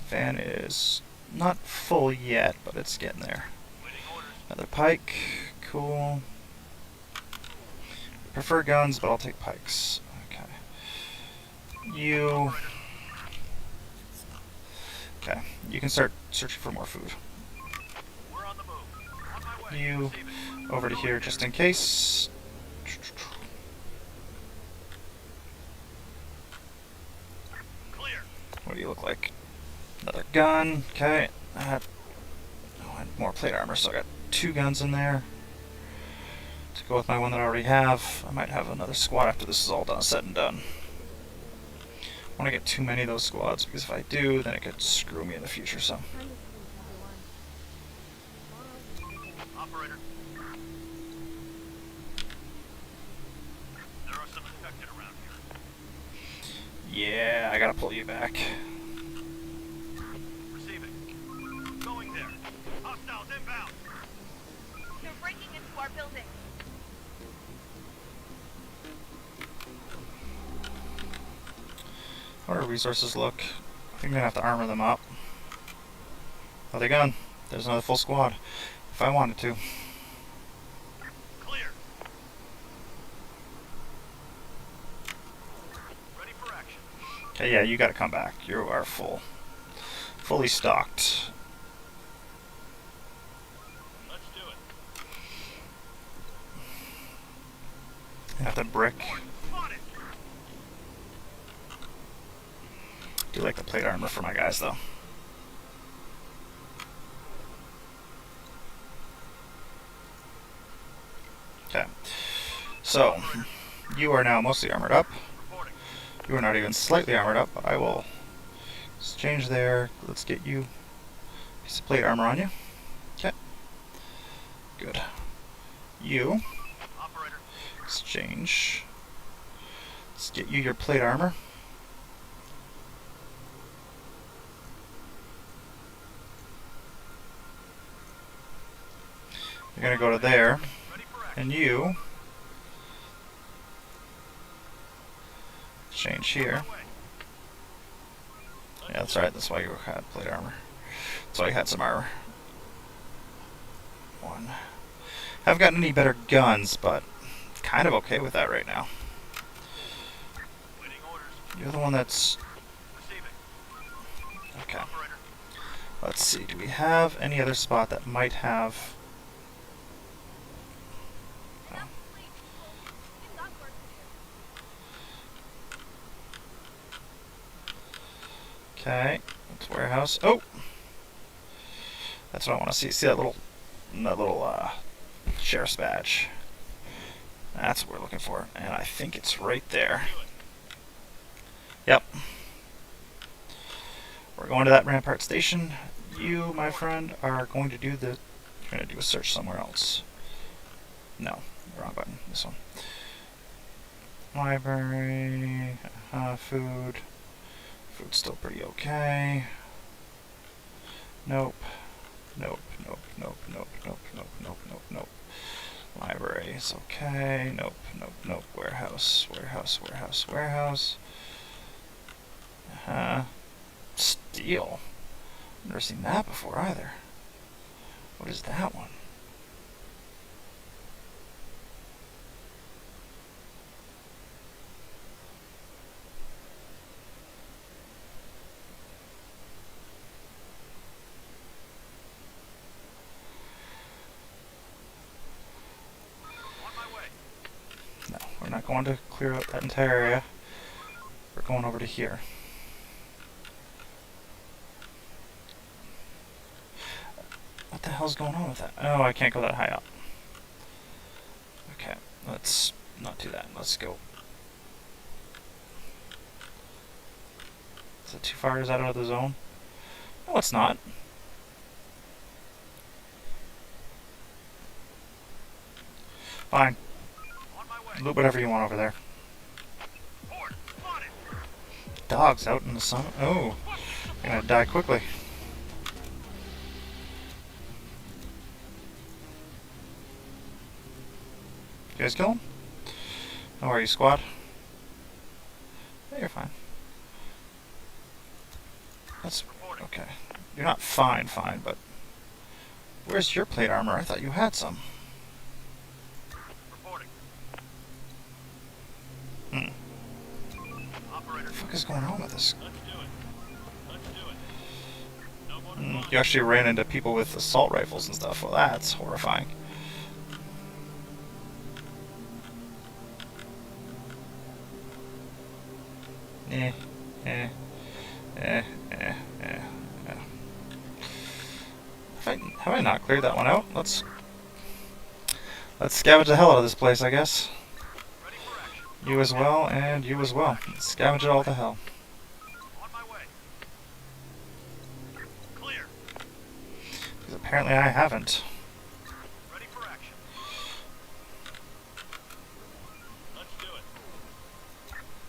Van is not full yet, but it's getting there. Waiting orders. Another pike. Cool. Prefer guns, but I'll take pikes. Okay. You... Okay. You can start searching for more food. We're on the move. On my way. You Receiving. over to here just in case. Clear. What do you look like? Another gun. Okay. Oh, and more plate armor, so I got 2 guns in there. To go with my one that I already have. I might have another squad after this is all done, said and done. I want to get too many of those squads, because if I do, then it could screw me in the future, so. Operator. There are some infected around here. Yeah, I gotta pull you back. Receiving. Going there. Hostiles inbound. They're breaking into our building. How do our resources look? I think I'm gonna have to armor them up. Oh, they're gone. There's another full squad. If I wanted to. Clear. Ready for action. Okay, yeah, you gotta come back. You are full. Fully stocked. Let's do it. I have to brick. On it. Do like the plate armor for my guys, though. Okay. So, you are now mostly armored up. Reporting. You are not even slightly armored up, but I will just change there. Let's get you a piece of plate armor on you. Okay. Good. You, Operator. exchange. Let's get you your plate armor. You're gonna go to there, Ready for action. and you change here. Away. Yeah, that's right. That's why you had plate armor. That's why you had some armor. 1. Haven't gotten any better guns, but kind of okay with that right now. Waiting orders. You're the one that's Receiving. okay. Operator. Let's see. Do we have any other spot that might have? Enough sleep, people. We've got work to do. Okay. It's warehouse. Oh, that's what I want to see. See that little sheriff's badge? That's what we're looking for, and I think it's right there. Yep. We're going to that Rampart Station. You, my friend, are going to do the... You're going to do a search somewhere else. No, wrong button. This one. Library. Food. Food's still pretty okay. Nope. Nope, nope, nope, nope, nope, nope, nope, nope, nope. Library is okay. Nope, nope, nope. Warehouse, warehouse, warehouse, warehouse. Steel. Never seen that before either. What is that one? On my way. No, we're not going to clear out that entire area. We're going over to here. What the hell's going on with that? Oh, I can't go that high up. Okay, let's not do that. Let's go. Is it too far? Is that out of the zone? No, it's not. Fine. On my way. Loot whatever you want over there. Port. Spotted. Dogs out in the sun. Oh, you're gonna die quickly. You guys kill him? How are you, squad? Yeah, you're fine. That's Reporting. okay. You're not fine, but where's your plate armor? I thought you had some. Reporting. Hmm. Operator. What the fuck is going on with this? Let's do it. Let's do it. No more You actually ran into people with assault rifles and stuff. Well, that's horrifying. Eh, eh, eh, eh, eh, eh. Have I not cleared that one out? Let's scavenge the hell out of this place, I guess. ready for action. You as well, and you as well. Let's scavenge it all to hell. On my way. Clear. Because apparently I haven't. Ready for action. Let's do it.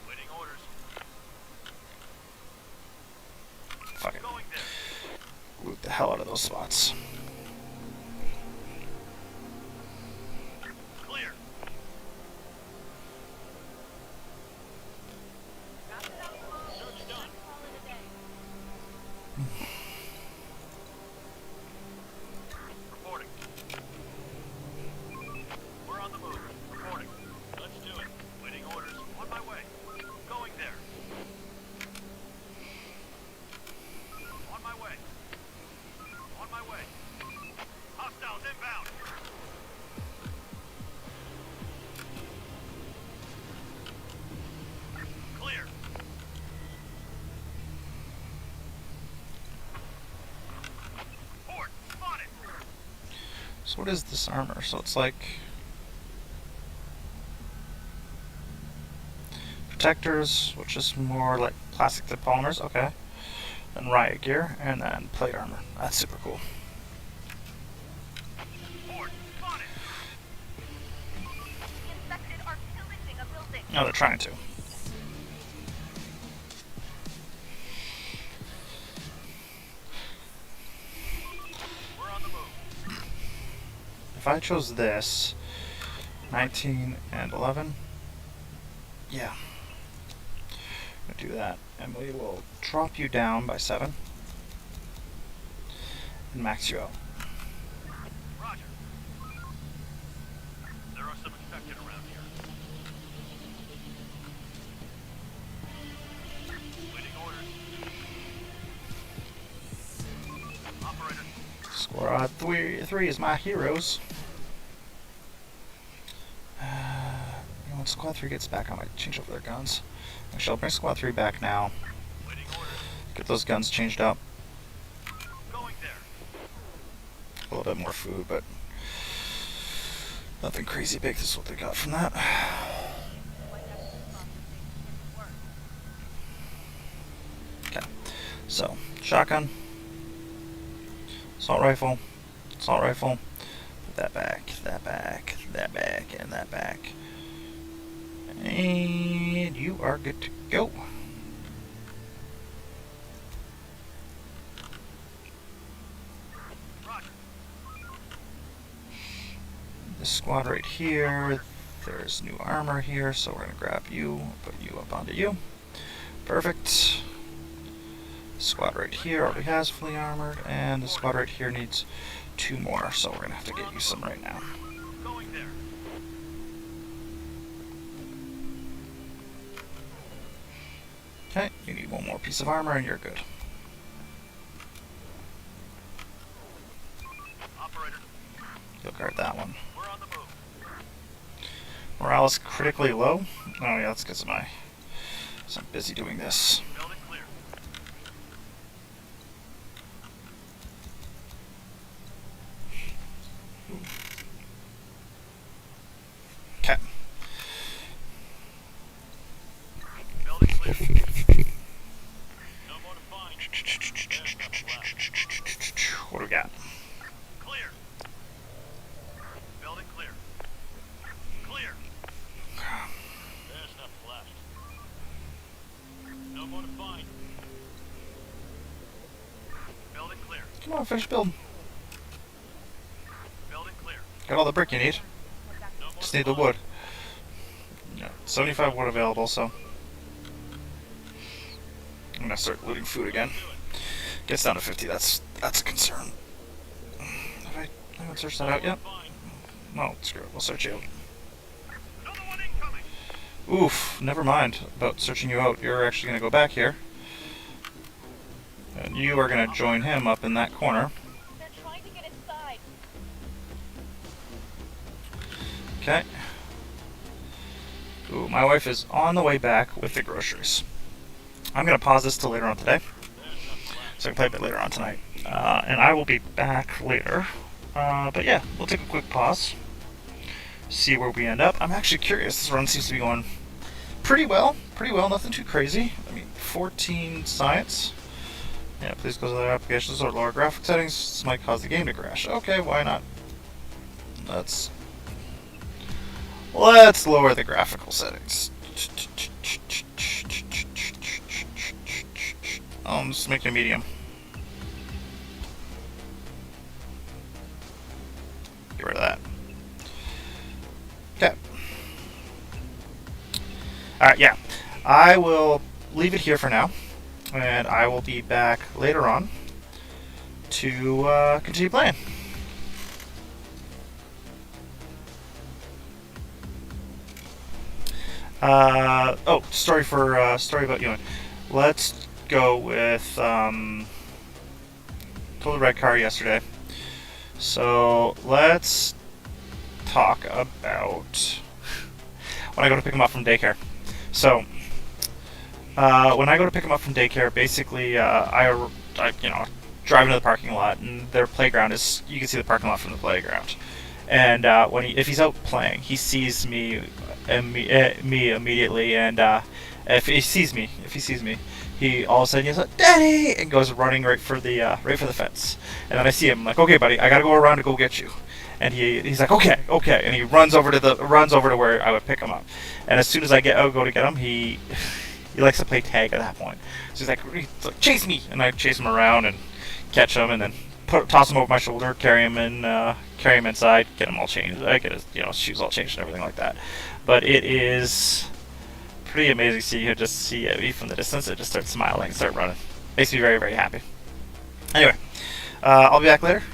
Waiting orders. Fuck it. Going there. Loot the hell out of those spots. Clear. Search done. Reporting. We're on the move. Reporting. Let's do it. Waiting orders. On my way. Going there. On my way. On my way. Hostiles inbound. Clear. Port. Spotted. So what is this armor? So it's like protectors, which is more like plastic to polymers, okay. Then riot gear, and then plate armor. That's super cool. Port. Spotted. The infected are pillaging a building. No, they're trying to. We're on the move. If I chose this, 19 and 11, yeah. I'm gonna do that. Emily will drop you down by 7 and max you out. Roger. There are some infected around here. Waiting orders. Operator. Squad 3 is my heroes. When Squad 3 gets back, I might change over their guns. Actually, I'll bring Squad 3 back now. Waiting orders. Get those guns changed up. Going there. A little bit more food, but nothing crazy big. This is what they got from that. So, shotgun, assault rifle, put that back, that back, that back, and that back. And you are good to go. Roger. This squad right here, there's new armor here, so we're going to grab you, put you up onto you. Perfect. Squad right here already has fully armored, and the squad right here needs 2 more, so we're going to have to get you some right now. Going there. Okay, you need 1 more piece of armor and you're good. Operator, You'll guard that one. we're on the move. Morale is critically low. Oh yeah, that's because of my... So I'm busy doing this. Building clear. Okay. Building clear. No more to find. There's nothing left. What do we got? Clear. Building clear. Clear. There's nothing left. No more to find. Building clear. Come on, finish building. Building clear. Got all the brick you need. No more Just to need the find. wood. Yeah, 75 wood available, so... I'm gonna start looting food again. Gets down to 50, that's a concern. I haven't searched that out yet? Find. No, screw it, we'll search you out. Another one incoming. Oof, never mind about searching you out. You're actually gonna go back here. And you are gonna join him up in that corner. They're trying to get inside. Okay. Ooh, my wife is on the way back with the groceries. I'm gonna pause this till later on today, so I can play a bit later on tonight. And I will be back later. But yeah, we'll take a quick pause. See where we end up. I'm actually curious. This run seems to be going pretty well. Nothing too crazy. I mean, 14 science. Yeah, please go to other applications or lower graphic settings. This might cause the game to crash. Okay, why not? Let's lower the graphical settings. Just make it a medium. Get rid of that. Okay. Alright, yeah. I will leave it here for now, and I will be back later on to continue playing. Story about Ewan. Let's go with told the red car yesterday. So let's talk about when I go to pick him up from daycare. So when I go to pick him up from daycare, basically I drive into the parking lot, and their playground is, you can see the parking lot from the playground. And if he's out playing, he sees me immediately, and if he sees me, he all of a sudden yells out, "Daddy!" and goes running right for the fence. And then I see him, I'm like, "Okay, buddy, I gotta go around to go get you." And he's like, "Okay," and he runs over to where I would pick him up. And as soon as I go to get him, he likes to play tag at that point. So he's like, "Chase me!" And I chase him around and catch him, and then toss him over my shoulder, carry him inside, get him all changed. I get his shoes all changed and everything like that. But it is pretty amazing to see him just see me from the distance and just start smiling and start running. Makes me very, very happy. Anyway, I'll be back later.